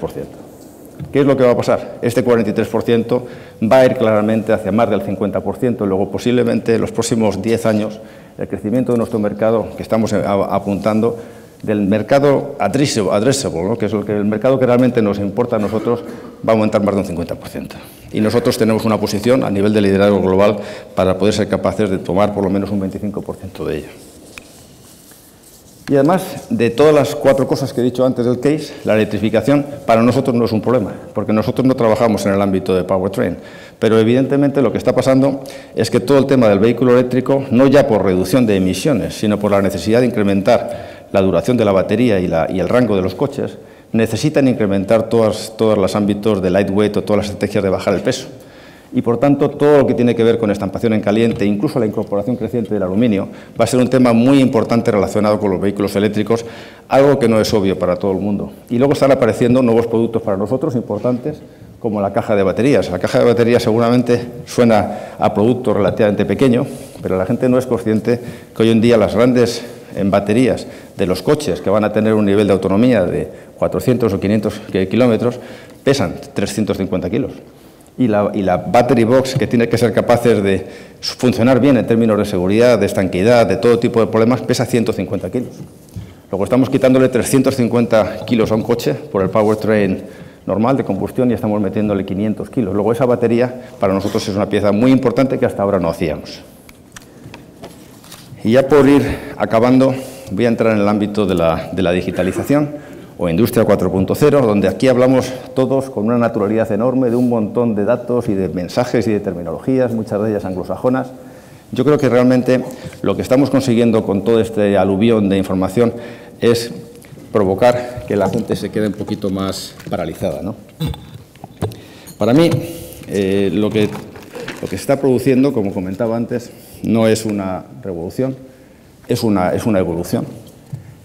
¿Qué es lo que va a pasar? Este 43% va a ir claramente hacia más del 50% y luego posiblemente en los próximos 10 años el crecimiento de nuestro mercado que estamos apuntando del mercado addressable, ¿no? Que es el mercado que realmente nos importa a nosotros, va a aumentar más de un 50%. Y nosotros tenemos una posición a nivel de liderazgo global para poder ser capaces de tomar por lo menos un 25% de ello. Y además de todas las 4 cosas que he dicho antes del case, la electrificación para nosotros no es un problema, porque nosotros no trabajamos en el ámbito de powertrain. Pero evidentemente lo que está pasando es que todo el tema del vehículo eléctrico, no ya por reducción de emisiones, sino por la necesidad de incrementar la duración de la batería y el rango de los coches, necesitan incrementar todos los ámbitos de lightweight o todas las estrategias de bajar el peso. Y, por tanto, todo lo que tiene que ver con estampación en caliente, incluso la incorporación creciente del aluminio, va a ser un tema muy importante relacionado con los vehículos eléctricos, algo que no es obvio para todo el mundo. Y luego están apareciendo nuevos productos para nosotros importantes, como la caja de baterías. La caja de baterías seguramente suena a producto relativamente pequeño, pero la gente no es consciente que hoy en día las grandes baterías de los coches que van a tener un nivel de autonomía de 400 o 500 kilómetros pesan 350 kilos. Y la battery box, que tiene que ser capaces de funcionar bien en términos de seguridad, de estanqueidad, de todo tipo de problemas, pesa 150 kilos. Luego estamos quitándole 350 kilos a un coche por el powertrain normal de combustión y estamos metiéndole 500 kilos. Luego esa batería para nosotros es una pieza muy importante que hasta ahora no hacíamos. Y ya por ir acabando, voy a entrar en el ámbito de la digitalización o Industria 4.0, donde aquí hablamos todos con una naturalidad enorme de un montón de datos y de mensajes y de terminologías, muchas de ellas anglosajonas. Yo creo que realmente lo que estamos consiguiendo con todo este aluvión de información es provocar que la gente se quede un poquito más paralizada, ¿no? Para mí, lo que se está produciendo, como comentaba antes, no es una revolución, es una evolución.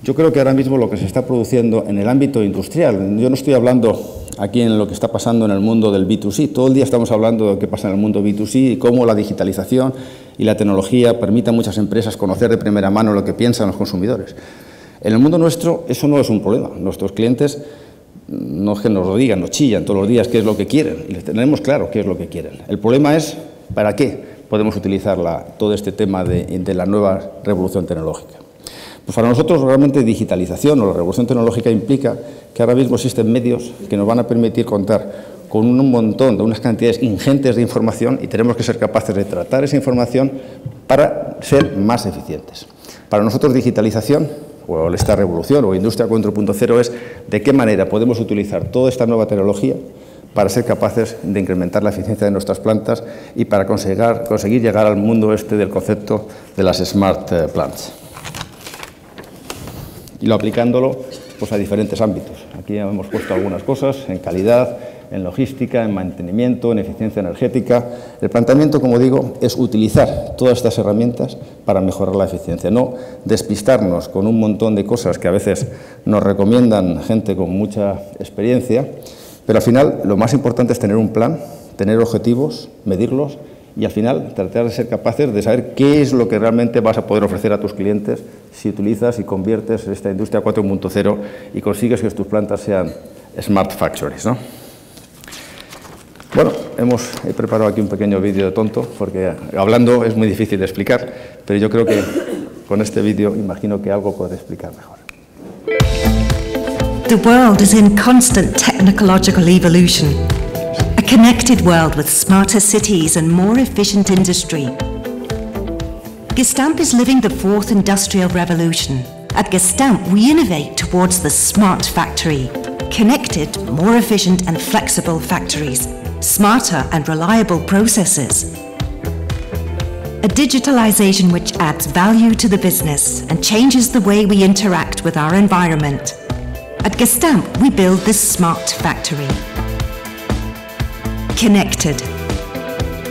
Yo creo que ahora mismo lo que se está produciendo en el ámbito industrial, yo no estoy hablando aquí en lo que está pasando en el mundo del B2C, todo el día estamos hablando de lo que pasa en el mundo B2C y cómo la digitalización y la tecnología permite a muchas empresas conocer de primera mano lo que piensan los consumidores. En el mundo nuestro eso no es un problema, nuestros clientes no es que nos lo digan, nos chillan todos los días qué es lo que quieren y les tenemos claro qué es lo que quieren. El problema es para qué podemos utilizar todo este tema de la nueva revolución tecnológica. Pues para nosotros realmente digitalización o la revolución tecnológica implica que ahora mismo existen medios que nos van a permitir contar con un montón de unas cantidades ingentes de información y tenemos que ser capaces de tratar esa información para ser más eficientes. Para nosotros digitalización o esta revolución o Industria 4.0 es de qué manera podemos utilizar toda esta nueva tecnología para ser capaces de incrementar la eficiencia de nuestras plantas y para conseguir llegar al mundo este del concepto de las smart plants. Y aplicándolo pues a diferentes ámbitos. Aquí hemos puesto algunas cosas en calidad, en logística, en mantenimiento, en eficiencia energética. El planteamiento, como digo, es utilizar todas estas herramientas para mejorar la eficiencia, no despistarnos con un montón de cosas que a veces nos recomiendan gente con mucha experiencia, pero al final lo más importante es tener un plan, tener objetivos, medirlos y al final tratar de ser capaces de saber qué es lo que realmente vas a poder ofrecer a tus clientes si utilizas y conviertes esta industria 4.0 y consigues que tus plantas sean smart factories, ¿no? Bueno, he preparado aquí un pequeño vídeo de tonto, porque hablando es muy difícil de explicar, pero yo creo que con este vídeo imagino que algo podré explicar mejor. The world is in constant technological evolution. A connected world with smarter cities and more efficient industry. Gestamp is living the fourth industrial revolution. At Gestamp, we innovate towards the smart factory. Connected, more efficient and flexible factories. Smarter and reliable processes. A digitalization which adds value to the business and changes the way we interact with our environment. At Gestamp, we build this smart factory. Connected.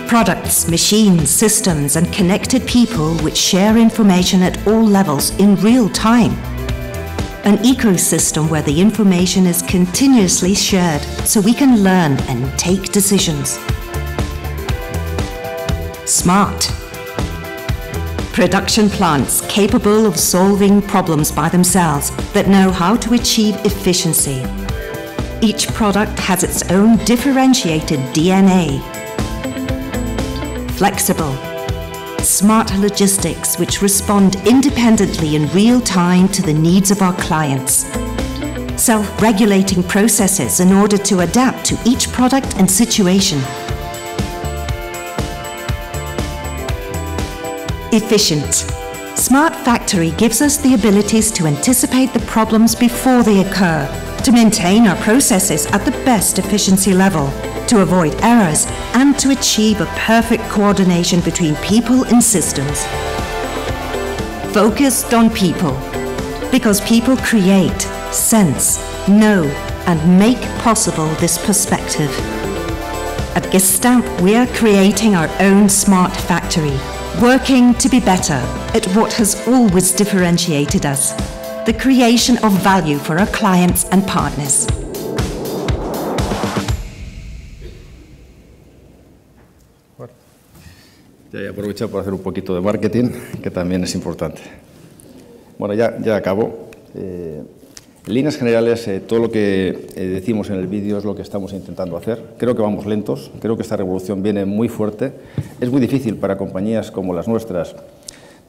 Products, machines, systems and connected people which share information at all levels in real time. An ecosystem where the information is continuously shared so we can learn and take decisions. Smart. Production plants capable of solving problems by themselves that know how to achieve efficiency. Each product has its own differentiated DNA. Flexible. Smart logistics which respond independently in real time to the needs of our clients. Self-regulating processes in order to adapt to each product and situation. Efficient. Smart Factory gives us the abilities to anticipate the problems before they occur, to maintain our processes at the best efficiency level, to avoid errors, and to achieve a perfect coordination between people and systems. Focused on people, because people create, sense, know, and make possible this perspective. At Gestamp, we are creating our own smart factory, working to be better at what has always differentiated us, the creation of value for our clients and partners. Ya he aprovechado para hacer un poquito de marketing, que también es importante. Bueno, ya acabo. En líneas generales, todo lo que decimos en el vídeo es lo que estamos intentando hacer. Creo que vamos lentos, creo que esta revolución viene muy fuerte. Es muy difícil para compañías como las nuestras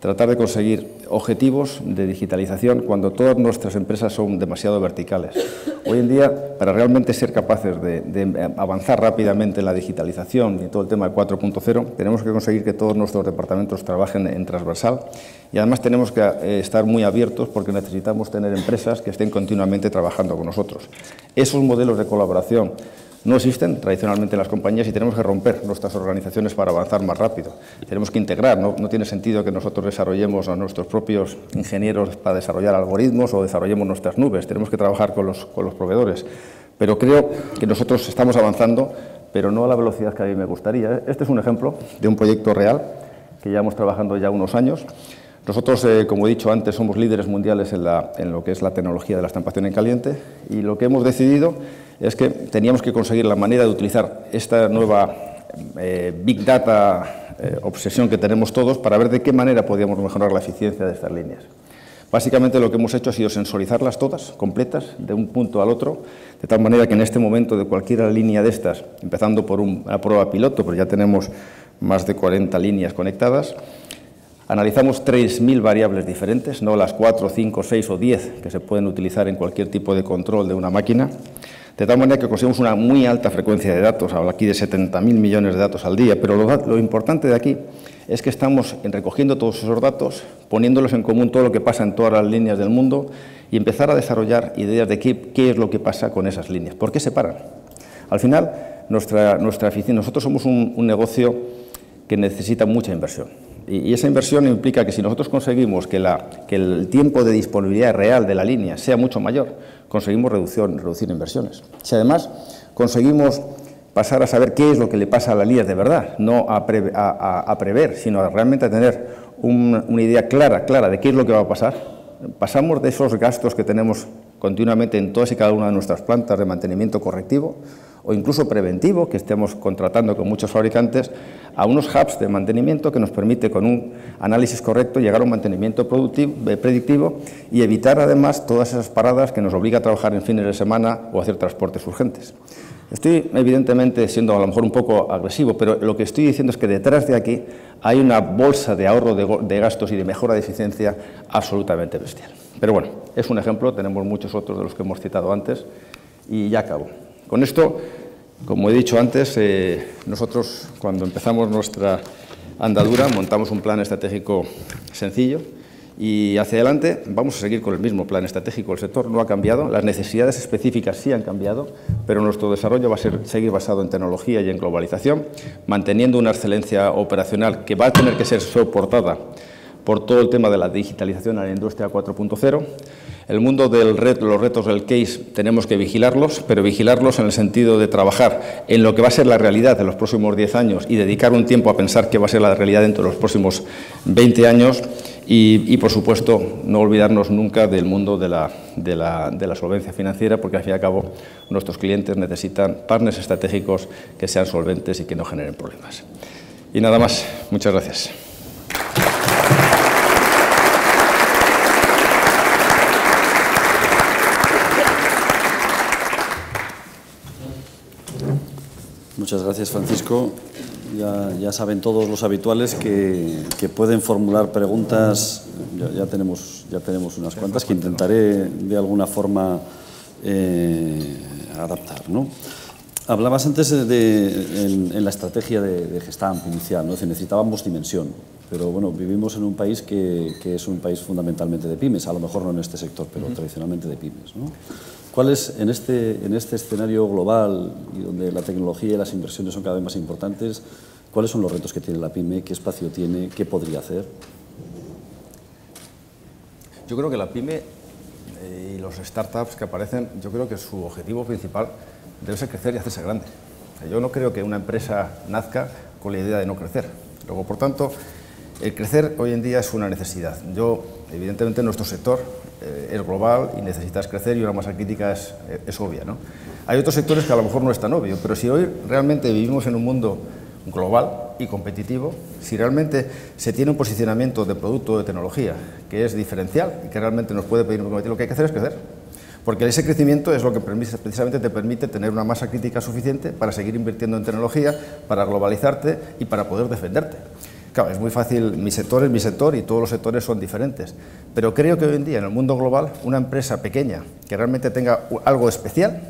tratar de conseguir objetivos de digitalización cuando todas nuestras empresas son demasiado verticales. Hoy en día, para realmente ser capaces de avanzar rápidamente en la digitalización y todo el tema de 4.0, tenemos que conseguir que todos nuestros departamentos trabajen en transversal y además tenemos que estar muy abiertos porque necesitamos tener empresas que estén continuamente trabajando con nosotros. Esos modelos de colaboración no existen tradicionalmente en las compañías y tenemos que romper nuestras organizaciones para avanzar más rápido. Tenemos que integrar, no tiene sentido que nosotros desarrollemos a nuestros propios ingenieros para desarrollar algoritmos o desarrollemos nuestras nubes. Tenemos que trabajar con los proveedores. Pero creo que nosotros estamos avanzando, pero no a la velocidad que a mí me gustaría. Este es un ejemplo de un proyecto real que llevamos trabajando ya unos años. Nosotros, como he dicho antes, somos líderes mundiales en lo que es la tecnología de la estampación en caliente y lo que hemos decidido es que teníamos que conseguir la manera de utilizar esta nueva Big Data obsesión que tenemos todos para ver de qué manera podíamos mejorar la eficiencia de estas líneas. Básicamente lo que hemos hecho ha sido sensorizarlas todas, completas, de un punto al otro, de tal manera que en este momento de cualquier línea de estas, empezando por una prueba piloto, pero ya tenemos más de 40 líneas conectadas, analizamos 3.000 variables diferentes, no las 4, 5, 6 o 10 que se pueden utilizar en cualquier tipo de control de una máquina, de tal manera que conseguimos una muy alta frecuencia de datos, hablo aquí de 70.000 millones de datos al día, pero lo importante de aquí es que estamos recogiendo todos esos datos, poniéndolos en común todo lo que pasa en todas las líneas del mundo y empezar a desarrollar ideas de qué es lo que pasa con esas líneas, por qué se paran. Al final, nuestra eficiencia, nosotros somos un negocio que necesita mucha inversión. Y esa inversión implica que si nosotros conseguimos que el tiempo de disponibilidad real de la línea sea mucho mayor, conseguimos reducir inversiones. Si además conseguimos pasar a saber qué es lo que le pasa a la línea de verdad, no a prever, sino a realmente tener una idea clara de qué es lo que va a pasar, pasamos de esos gastos que tenemos continuamente en todas y cada una de nuestras plantas de mantenimiento correctivo o incluso preventivo, que estemos contratando con muchos fabricantes, a unos hubs de mantenimiento que nos permite, con un análisis correcto, llegar a un mantenimiento predictivo y evitar, además, todas esas paradas que nos obliga a trabajar en fines de semana o hacer transportes urgentes. Estoy, evidentemente, siendo a lo mejor un poco agresivo, pero lo que estoy diciendo es que detrás de aquí hay una bolsa de ahorro de gastos y de mejora de eficiencia absolutamente bestial. Pero bueno, es un ejemplo, tenemos muchos otros de los que hemos citado antes y ya acabo. Con esto, como he dicho antes, nosotros cuando empezamos nuestra andadura montamos un plan estratégico sencillo y hacia adelante vamos a seguir con el mismo plan estratégico. El sector no ha cambiado, las necesidades específicas sí han cambiado, pero nuestro desarrollo va a seguir basado en tecnología y en globalización, manteniendo una excelencia operacional que va a tener que ser soportada por todo el tema de la digitalización en la industria 4.0. El mundo los retos del case tenemos que vigilarlos, pero vigilarlos en el sentido de trabajar en lo que va a ser la realidad de los próximos 10 años y dedicar un tiempo a pensar qué va a ser la realidad dentro de los próximos 20 años y por supuesto, no olvidarnos nunca del mundo de la solvencia financiera, porque al fin y al cabo nuestros clientes necesitan partners estratégicos que sean solventes y que no generen problemas. Y nada más. Muchas gracias. Muchas gracias, Francisco. Ya saben todos los habituales que pueden formular preguntas. Ya tenemos unas cuantas que intentaré de alguna forma adaptar, ¿no? Hablabas antes en la estrategia de Gestamp inicial, ¿no? Es decir, necesitábamos dimensión, pero bueno, vivimos en un país que es un país fundamentalmente de pymes, a lo mejor no en este sector, pero tradicionalmente de pymes, ¿no? ¿Cuáles, en este escenario global y donde la tecnología y las inversiones son cada vez más importantes, cuáles son los retos que tiene la pyme, qué espacio tiene, qué podría hacer? Yo creo que la pyme y los startups que aparecen, yo creo que su objetivo principal debe ser crecer y hacerse grande. Yo no creo que una empresa nazca con la idea de no crecer. Luego, por tanto, el crecer hoy en día es una necesidad. Evidentemente, nuestro sector es global y necesitas crecer y una masa crítica es obvia, ¿no? Hay otros sectores que a lo mejor no es tan obvio, pero si hoy realmente vivimos en un mundo global y competitivo, si realmente se tiene un posicionamiento de producto o de tecnología que es diferencial y que realmente nos puede pedir un cometido, lo que hay que hacer es crecer. Porque ese crecimiento es lo que precisamente te permite tener una masa crítica suficiente para seguir invirtiendo en tecnología, para globalizarte y para poder defenderte. Claro, es muy fácil, mi sector es mi sector y todos los sectores son diferentes, pero creo que hoy en día en el mundo global una empresa pequeña que realmente tenga algo especial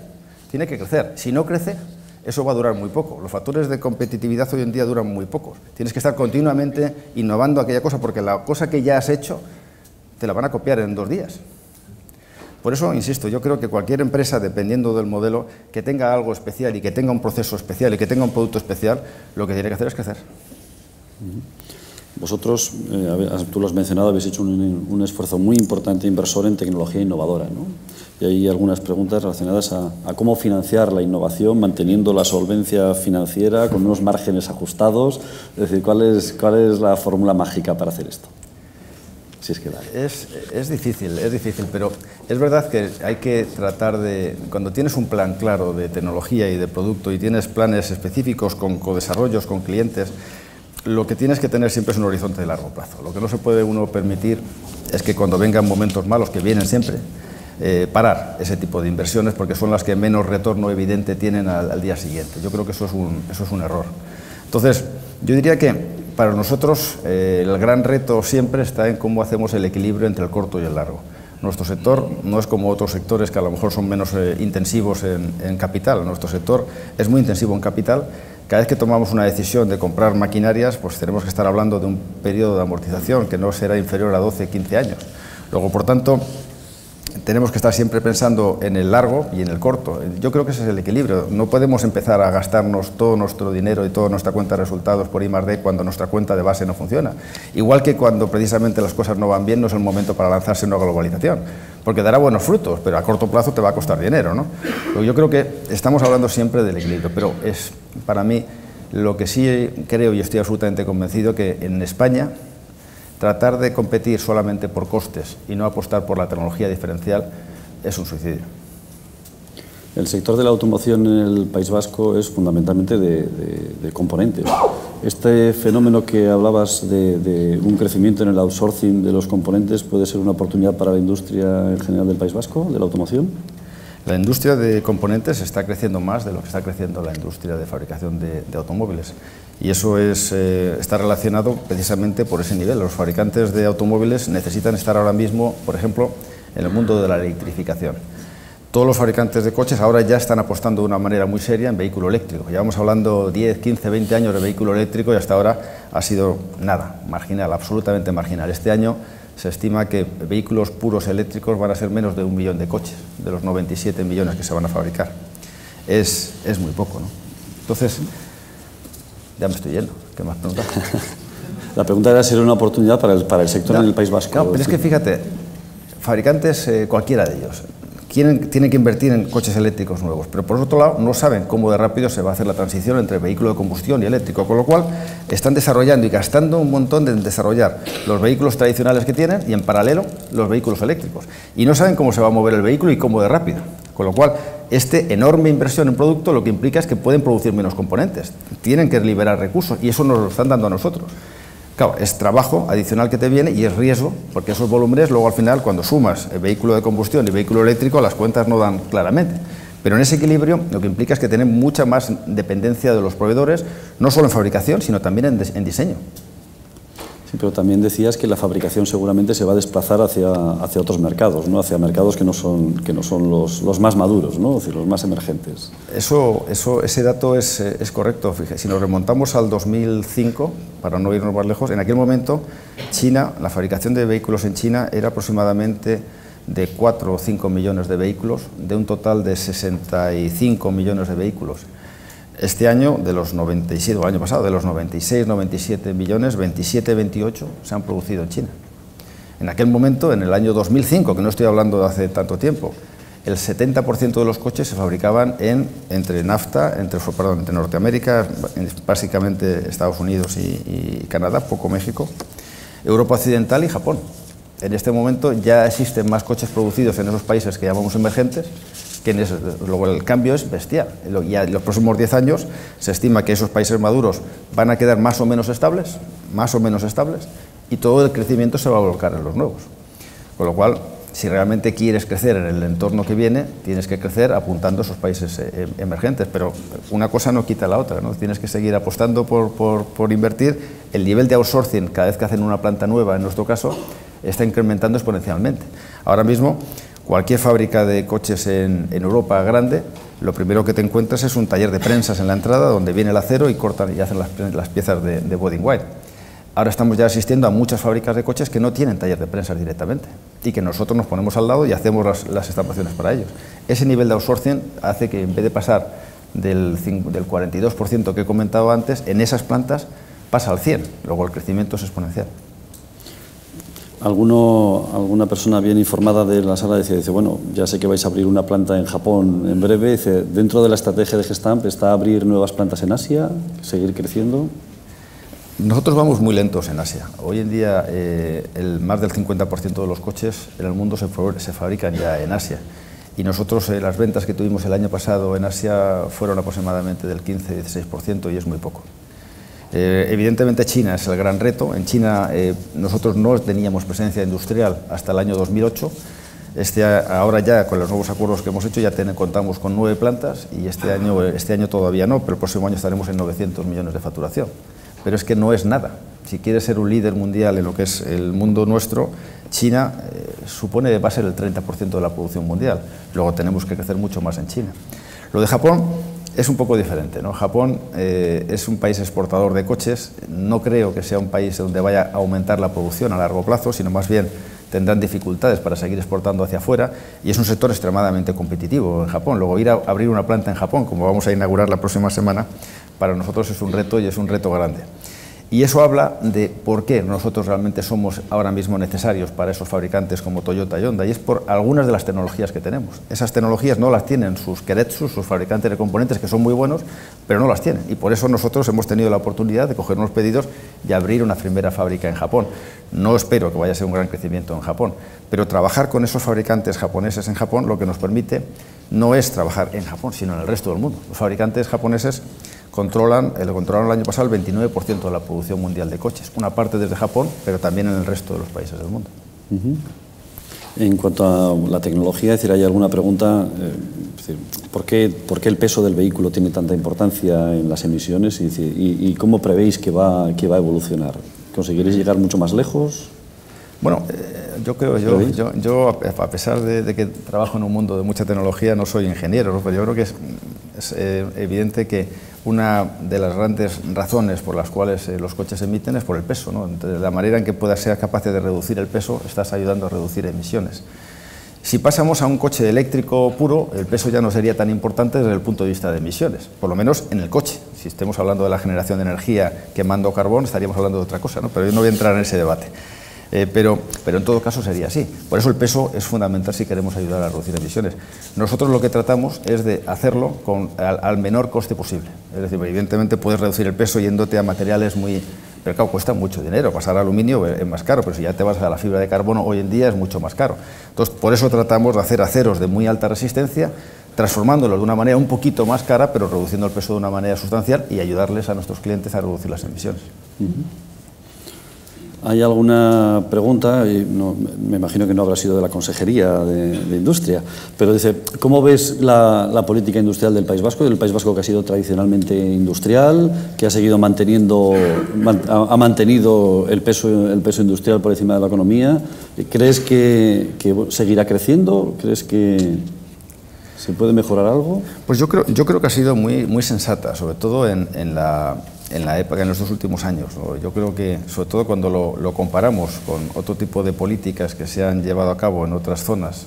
tiene que crecer. Si no crece, eso va a durar muy poco. Los factores de competitividad hoy en día duran muy pocos. Tienes que estar continuamente innovando aquella cosa porque la cosa que ya has hecho te la van a copiar en 2 días. Por eso, insisto, yo creo que cualquier empresa, dependiendo del modelo, que tenga algo especial y que tenga un proceso especial y que tenga un producto especial, lo que tiene que hacer es crecer. Vosotros, tú lo has mencionado, habéis hecho un esfuerzo muy importante inversor en tecnología innovadora, ¿no? Y hay algunas preguntas relacionadas a cómo financiar la innovación manteniendo la solvencia financiera con unos márgenes ajustados. Es decir, ¿cuál es la fórmula mágica para hacer esto? Si es que es difícil, pero es verdad que hay que tratar de, cuando tienes un plan claro de tecnología y de producto y tienes planes específicos con codesarrollos, con clientes, lo que tienes que tener siempre es un horizonte de largo plazo. Lo que no se puede uno permitir es que cuando vengan momentos malos, que vienen siempre, parar ese tipo de inversiones porque son las que menos retorno evidente tienen al día siguiente. Yo creo que eso es un error. Entonces, yo diría que para nosotros el gran reto siempre está en cómo hacemos el equilibrio entre el corto y el largo. Nuestro sector no es como otros sectores que a lo mejor son menos intensivos en capital. Nuestro sector es muy intensivo en capital. Cada vez que tomamos una decisión de comprar maquinarias, pues tenemos que estar hablando de un periodo de amortización que no será inferior a 12, 15 años. Luego, por tanto, tenemos que estar siempre pensando en el largo y en el corto. Yo creo que ese es el equilibrio. No podemos empezar a gastarnos todo nuestro dinero y toda nuestra cuenta de resultados por I+D cuando nuestra cuenta de base no funciona. Igual que cuando precisamente las cosas no van bien, no es el momento para lanzarse en una globalización, porque dará buenos frutos, pero a corto plazo te va a costar dinero, ¿no? Yo creo que estamos hablando siempre del equilibrio, pero es para mí lo que sí creo y estoy absolutamente convencido que en España tratar de competir solamente por costes y no apostar por la tecnología diferencial es un suicidio. El sector de la automoción en el País Vasco es fundamentalmente de componentes. Este fenómeno que hablabas de un crecimiento en el outsourcing de los componentes puede ser una oportunidad para la industria en general del País Vasco, de la automoción. La industria de componentes está creciendo más de lo que está creciendo la industria de fabricación de automóviles. Y eso está relacionado precisamente por ese nivel. Los fabricantes de automóviles necesitan estar ahora mismo, por ejemplo, en el mundo de la electrificación. Todos los fabricantes de coches ahora ya están apostando de una manera muy seria en vehículo eléctrico. Llevamos hablando 10, 15, 20 años de vehículo eléctrico y hasta ahora ha sido nada, marginal, absolutamente marginal. Este año se estima que vehículos puros eléctricos van a ser menos de 1 millón de coches, de los 97 millones que se van a fabricar. Es muy poco, ¿no? Entonces, ya me estoy yendo. ¿Qué más preguntas? La pregunta era si era una oportunidad para el sector en el País Vasco. No, pero es que fíjate, fabricantes, cualquiera de ellos, tienen que invertir en coches eléctricos nuevos, pero por otro lado no saben cómo de rápido se va a hacer la transición entre vehículo de combustión y eléctrico, con lo cual están desarrollando y gastando un montón en desarrollar los vehículos tradicionales que tienen y en paralelo los vehículos eléctricos. Y no saben cómo se va a mover el vehículo y cómo de rápido, con lo cual enorme inversión en producto lo que implica es que pueden producir menos componentes, tienen que liberar recursos y eso nos lo están dando a nosotros. Claro, es trabajo adicional que te viene y es riesgo, porque esos volúmenes luego al final cuando sumas el vehículo de combustión y el vehículo eléctrico las cuentas no dan claramente. Pero en ese equilibrio lo que implica es que tienen mucha más dependencia de los proveedores, no solo en fabricación, sino también en diseño. Sí, pero también decías que la fabricación seguramente se va a desplazar hacia otros mercados, ¿no? Hacia mercados que no son los más maduros, ¿no? Es decir, los más emergentes. Ese dato es correcto. Fíjate, si nos remontamos al 2005, para no irnos más lejos, en aquel momento China, la fabricación de vehículos en China era aproximadamente de 4 o 5 millones de vehículos, de un total de 65 millones de vehículos. Este año, de los 97, o el año pasado, de los 96, 97 millones, 27, 28 se han producido en China. En aquel momento, en el año 2005, que no estoy hablando de hace tanto tiempo, el 70% de los coches se fabricaban entre NAFTA, entre Norteamérica, básicamente Estados Unidos y Canadá, poco México, Europa Occidental y Japón. En este momento ya existen más coches producidos en esos países que llamamos emergentes, luego el cambio es bestial. Ya en los próximos 10 años se estima que esos países maduros van a quedar más o menos estables, y todo el crecimiento se va a volcar en los nuevos. Con lo cual, si realmente quieres crecer en el entorno que viene, tienes que crecer apuntando a esos países emergentes, pero una cosa no quita la otra, ¿no? Tienes que seguir apostando por invertir. El nivel de outsourcing, cada vez que hacen una planta nueva, en nuestro caso, está incrementando exponencialmente. Ahora mismo, cualquier fábrica de coches en Europa grande, lo primero que te encuentras es un taller de prensas en la entrada donde viene el acero y cortan y hacen las piezas de body in white. Ahora estamos ya asistiendo a muchas fábricas de coches que no tienen taller de prensas directamente y que nosotros nos ponemos al lado y hacemos las estampaciones para ellos. Ese nivel de outsourcing hace que en vez de pasar del 42% que he comentado antes, en esas plantas pasa al 100%, luego el crecimiento es exponencial. Alguna persona bien informada de la sala dice, bueno, ya sé que vais a abrir una planta en Japón en breve, dice, dentro de la estrategia de Gestamp está abrir nuevas plantas en Asia, seguir creciendo. Nosotros vamos muy lentos en Asia. Hoy en día más del 50% de los coches en el mundo se fabrican ya en Asia. Y nosotros las ventas que tuvimos el año pasado en Asia fueron aproximadamente del 15-16% y es muy poco. Evidentemente China es el gran reto. En China nosotros no teníamos presencia industrial hasta el año 2008. Ahora ya con los nuevos acuerdos que hemos hecho ya contamos con 9 plantas y este año todavía no, pero el próximo año estaremos en 900 millones de facturación. Pero es que no es nada. Si quieres ser un líder mundial en lo que es el mundo nuestro, China va a ser el 30% de la producción mundial. Luego tenemos que crecer mucho más en China. Lo de Japón es un poco diferente, ¿no? Japón es un país exportador de coches. No creo que sea un país donde vaya a aumentar la producción a largo plazo, sino más bien tendrán dificultades para seguir exportando hacia afuera, y es un sector extremadamente competitivo en Japón. Luego ir a abrir una planta en Japón, como vamos a inaugurar la próxima semana, para nosotros es un reto, y es un reto grande. Y eso habla de por qué nosotros realmente somos ahora mismo necesarios para esos fabricantes como Toyota y Honda, y es por algunas de las tecnologías que tenemos. Esas tecnologías no las tienen sus Keiretsu, sus fabricantes de componentes, que son muy buenos, pero no las tienen. Y por eso nosotros hemos tenido la oportunidad de coger unos pedidos y abrir una primera fábrica en Japón. No espero que vaya a ser un gran crecimiento en Japón, pero trabajar con esos fabricantes japoneses en Japón lo que nos permite no es trabajar en Japón, sino en el resto del mundo. Los fabricantes japoneses controlaron el año pasado el 29% de la producción mundial de coches, una parte desde Japón, pero también en el resto de los países del mundo. En cuanto a la tecnología, es decir, ¿hay alguna pregunta? Es decir, ¿por qué el peso del vehículo tiene tanta importancia en las emisiones? ¿Y cómo prevéis que va a evolucionar? ¿Conseguiréis llegar mucho más lejos? Bueno, yo a pesar de que trabajo en un mundo de mucha tecnología, no soy ingeniero, pero yo creo que es evidente que una de las grandes razones por las cuales los coches emiten es por el peso, ¿no? Entonces, la manera en que puedas ser capaz de reducir el peso, estás ayudando a reducir emisiones. Si pasamos a un coche eléctrico puro, el peso ya no sería tan importante desde el punto de vista de emisiones, por lo menos en el coche. Si estemos hablando de la generación de energía quemando carbón, estaríamos hablando de otra cosa, ¿no? Pero yo no voy a entrar en ese debate. Pero en todo caso sería así. Por eso el peso es fundamental si queremos ayudar a reducir emisiones. Nosotros lo que tratamos es de hacerlo al menor coste posible. Es decir, evidentemente puedes reducir el peso yéndote a materiales muy... Pero claro, cuesta mucho dinero. Pasar al aluminio es más caro, pero si ya te vas a la fibra de carbono hoy en día es mucho más caro. Entonces, por eso tratamos de hacer aceros de muy alta resistencia, transformándolos de una manera un poquito más cara, pero reduciendo el peso de una manera sustancial y ayudarles a nuestros clientes a reducir las emisiones. ¿Hay alguna pregunta? No, me imagino que no habrá sido de la Consejería de Industria, pero dice, ¿cómo ves la política industrial del País Vasco? El País Vasco que ha sido tradicionalmente industrial, que ha seguido ha mantenido el peso industrial por encima de la economía. ¿Crees que seguirá creciendo? ¿Crees que se puede mejorar algo? Pues yo creo que ha sido muy sensata, sobre todo en la época, en estos últimos años. Yo creo que, sobre todo cuando lo comparamos con otro tipo de políticas que se han llevado a cabo en otras zonas,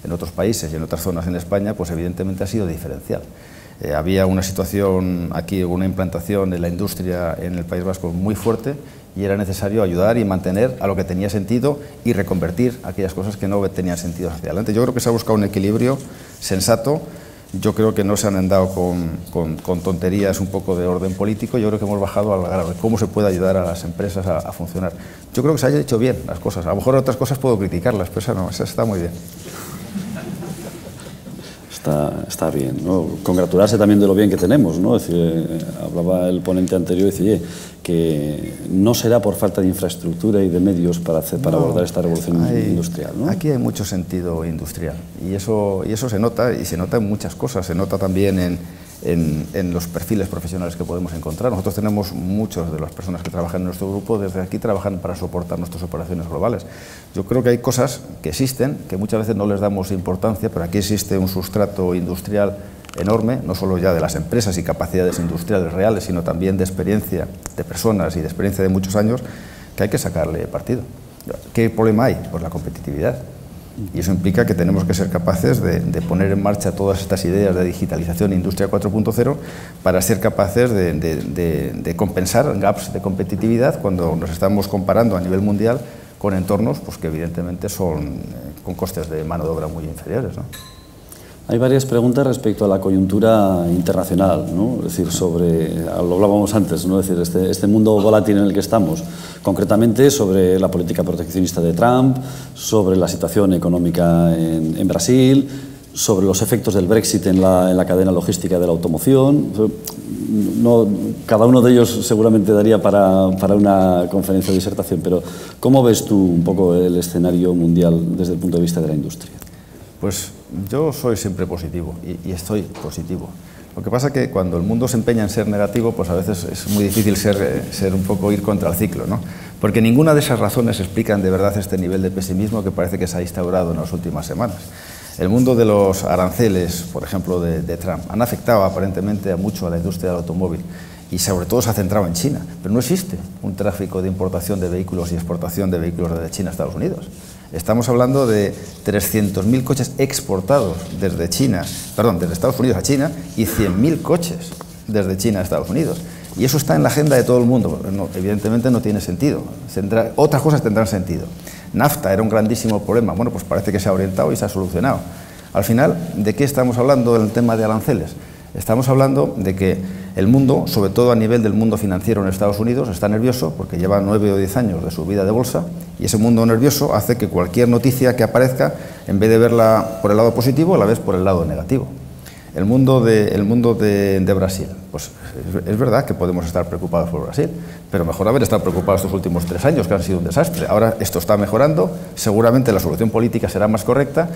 en otros países y en otras zonas en España, pues evidentemente ha sido diferencial. Había una situación aquí, una implantación en la industria en el País Vasco muy fuerte, y era necesario ayudar y mantener a lo que tenía sentido y reconvertir aquellas cosas que no tenían sentido hacia adelante. Yo creo que se ha buscado un equilibrio sensato. Yo creo que no se han andado con tonterías un poco de orden político. Yo creo que hemos bajado al grado de cómo se puede ayudar a las empresas a funcionar. Yo creo que se haya hecho bien las cosas. A lo mejor otras cosas puedo criticarlas, pero esa no, esa está muy bien. Está bien, ¿no? Congratularse también de lo bien que tenemos, ¿no? Es decir, hablaba el ponente anterior y decía que no será por falta de infraestructura y de medios para abordar esta revolución industrial, ¿no? Aquí hay mucho sentido industrial y eso se nota, y se nota en muchas cosas. Se nota también en los perfiles profesionales que podemos encontrar. Nosotros tenemos muchos de las personas que trabajan en nuestro grupo, desde aquí trabajan para soportar nuestras operaciones globales. Yo creo que hay cosas que existen, que muchas veces no les damos importancia, pero aquí existe un sustrato industrial enorme, no solo ya de las empresas y capacidades industriales reales, sino también de experiencia de personas y de experiencia de muchos años, que hay que sacarle partido. ¿Qué problema hay? Pues la competitividad. Y eso implica que tenemos que ser capaces de poner en marcha todas estas ideas de digitalización e industria 4.0 para ser capaces de compensar gaps de competitividad cuando nos estamos comparando a nivel mundial con entornos pues, que evidentemente son con costes de mano de obra muy inferiores, ¿no? Hay varias preguntas respecto a la coyuntura internacional, ¿no? Es decir, lo hablábamos antes, ¿no? Es decir, este mundo volátil en el que estamos, concretamente sobre la política proteccionista de Trump, sobre la situación económica en Brasil, sobre los efectos del Brexit en la cadena logística de la automoción. Cada uno de ellos seguramente daría para una conferencia o disertación, pero ¿cómo ves tú un poco el escenario mundial desde el punto de vista de la industria? Pues yo soy siempre positivo y estoy positivo. Lo que pasa es que cuando el mundo se empeña en ser negativo, pues a veces es muy difícil ser un poco ir contra el ciclo, ¿no? Porque ninguna de esas razones explican de verdad este nivel de pesimismo que parece que se ha instaurado en las últimas semanas. El mundo de los aranceles, por ejemplo, de Trump, han afectado aparentemente mucho a la industria del automóvil y sobre todo se ha centrado en China, pero no existe un tráfico de importación de vehículos y exportación de vehículos desde China a Estados Unidos. Estamos hablando de 300.000 coches exportados desde Estados Unidos a China y 100.000 coches desde China a Estados Unidos. Y eso está en la agenda de todo el mundo. No, evidentemente no tiene sentido. Otras cosas tendrán sentido. NAFTA era un grandísimo problema. Bueno, pues parece que se ha orientado y se ha solucionado. Al final, ¿de qué estamos hablando en el tema de aranceles? Estamos hablando de que el mundo, sobre todo a nivel del mundo financiero en Estados Unidos, está nervioso porque lleva 9 o 10 años de subida de bolsa y ese mundo nervioso hace que cualquier noticia que aparezca, en vez de verla por el lado positivo, la ves por el lado negativo. El mundo de Brasil, pues es verdad que podemos estar preocupados por Brasil, pero mejor haber estado preocupados estos últimos 3 años, que han sido un desastre. Ahora esto está mejorando, seguramente la solución política será más correcta.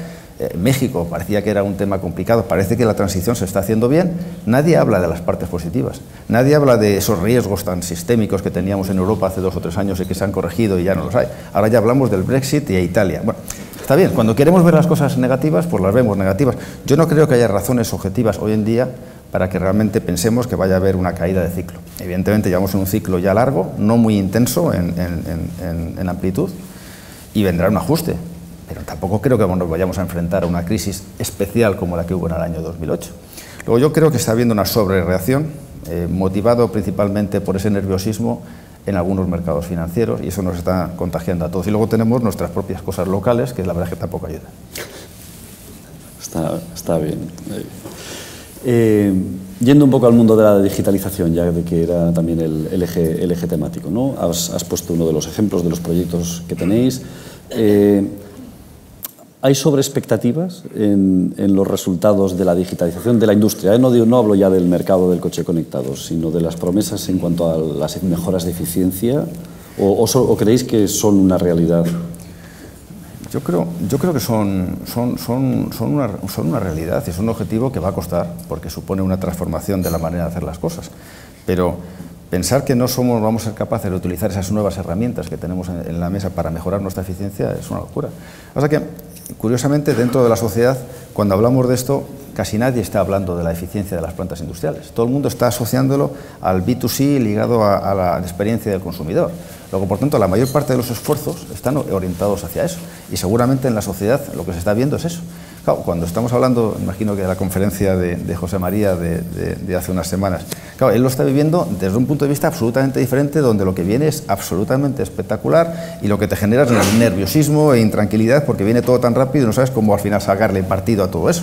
México parecía que era un tema complicado, parece que la transición se está haciendo bien. Nadie habla de las partes positivas, nadie habla de esos riesgos tan sistémicos que teníamos en Europa hace 2 o 3 años y que se han corregido y ya no los hay. Ahora ya hablamos del Brexit y de Italia. Bueno, está bien, cuando queremos ver las cosas negativas, pues las vemos negativas. Yo no creo que haya razones objetivas hoy en día para que realmente pensemos que vaya a haber una caída de ciclo. Evidentemente llevamos en un ciclo ya largo, no muy intenso en amplitud, y vendrá un ajuste, pero tampoco creo que nos vayamos a enfrentar a una crisis especial como la que hubo en el año 2008. Luego yo creo que está habiendo una sobrereacción, motivado principalmente por ese nerviosismo en algunos mercados financieros, y eso nos está contagiando a todos. Y luego tenemos nuestras propias cosas locales, que la verdad es que tampoco ayudan. Está bien. Yendo un poco al mundo de la digitalización, ya de que era también el eje temático, ¿no? Has puesto uno de los ejemplos de los proyectos que tenéis. ¿Hay sobreexpectativas en los resultados de la digitalización de la industria? No hablo ya del mercado del coche conectado, sino de las promesas en cuanto a las mejoras de eficiencia, ¿o creéis que son una realidad? Yo creo que son una realidad y es un objetivo que va a costar, porque supone una transformación de la manera de hacer las cosas. Pero pensar que no vamos a ser capaces de utilizar esas nuevas herramientas que tenemos en la mesa para mejorar nuestra eficiencia es una locura. O sea que, curiosamente, dentro de la sociedad, cuando hablamos de esto, casi nadie está hablando de la eficiencia de las plantas industriales. Todo el mundo está asociándolo al B2C ligado a la experiencia del consumidor. Luego, por tanto, la mayor parte de los esfuerzos están orientados hacia eso. Y seguramente en la sociedad lo que se está viendo es eso. Claro, cuando estamos hablando, imagino que de la conferencia de José María de hace unas semanas, claro, él lo está viviendo desde un punto de vista absolutamente diferente, donde lo que viene es absolutamente espectacular y lo que te genera es nerviosismo e intranquilidad porque viene todo tan rápido y no sabes cómo al final sacarle partido a todo eso.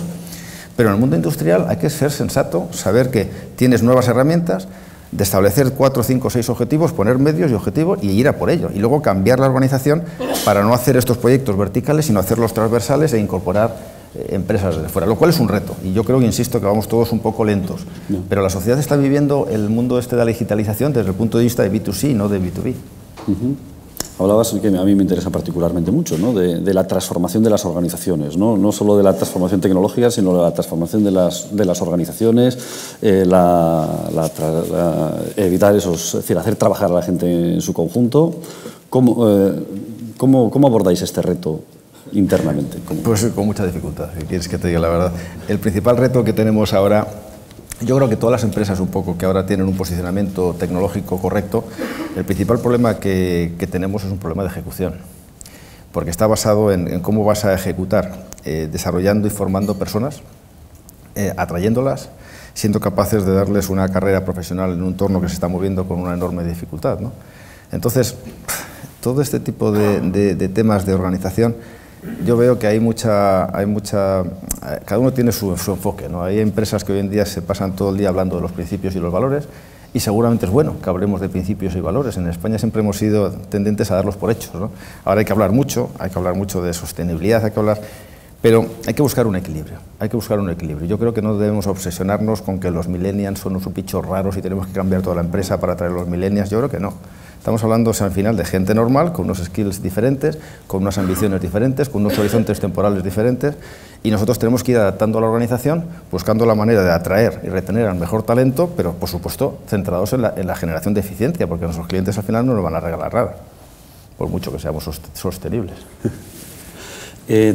Pero en el mundo industrial hay que ser sensato, saber que tienes nuevas herramientas, de establecer 4, 5, 6 objetivos, poner medios y objetivos y ir a por ello. Y luego cambiar la organización para no hacer estos proyectos verticales, sino hacerlos transversales e incorporar empresas desde fuera, lo cual es un reto. Y yo creo que, insisto, que vamos todos un poco lentos. Pero la sociedad está viviendo el mundo de la digitalización desde el punto de vista de B2C y no de B2B. Hablabas, que a mí me interesa particularmente mucho, ¿no? de la transformación de las organizaciones, no solo de la transformación tecnológica, sino de la transformación de las organizaciones, evitar esos, es decir, hacer trabajar a la gente en su conjunto. ¿Cómo abordáis este reto internamente? Pues con mucha dificultad, si quieres que te diga la verdad. El principal reto que tenemos ahora, yo creo que todas las empresas un poco que ahora tienen un posicionamiento tecnológico correcto, el principal problema que tenemos es un problema de ejecución, porque está basado en cómo vas a ejecutar, desarrollando y formando personas, atrayéndolas, siendo capaces de darles una carrera profesional en un entorno que se está moviendo con una enorme dificultad, ¿no? Entonces, todo este tipo de temas de organización, yo veo que cada uno tiene su enfoque, ¿no? Hay empresas que hoy en día se pasan todo el día hablando de los principios y los valores, y seguramente es bueno que hablemos de principios y valores. En España siempre hemos sido tendentes a darlos por hechos, ¿no? Ahora hay que hablar mucho de sostenibilidad, pero hay que buscar un equilibrio, Yo creo que no debemos obsesionarnos con que los millennials son unos bichos raros y tenemos que cambiar toda la empresa para traer a los millennials. Yo creo que no. Estamos hablando, al final, de gente normal, con unos skills diferentes, con unas ambiciones diferentes, con unos horizontes temporales diferentes, y nosotros tenemos que ir adaptando a la organización, buscando la manera de atraer y retener al mejor talento, pero, por supuesto, centrados en la generación de eficiencia, porque nuestros clientes, al final, no nos van a regalar nada, por mucho que seamos sostenibles.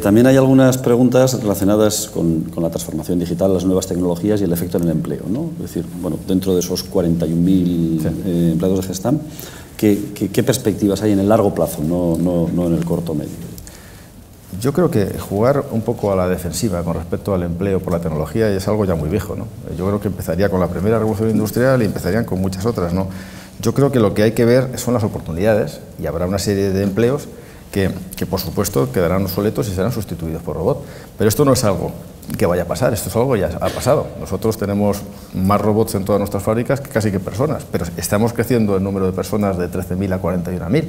También hay algunas preguntas relacionadas con la transformación digital, las nuevas tecnologías y el efecto en el empleo, ¿no? Es decir, bueno, dentro de esos 41.000 empleados de Gestamp, ¿qué perspectivas hay en el largo plazo, no en el corto medio? Yo creo que jugar un poco a la defensiva con respecto al empleo por la tecnología es algo ya muy viejo, ¿no? Yo creo que empezaría con la primera revolución industrial y empezarían con muchas otras, ¿no? Yo creo que lo que hay que ver son las oportunidades y habrá una serie de empleos que por supuesto quedarán obsoletos y serán sustituidos por robots. Pero esto no es algo que vaya a pasar, esto es algo que ya ha pasado. Nosotros tenemos más robots en todas nuestras fábricas que casi que personas, pero estamos creciendo el número de personas de 13.000 a 41.000.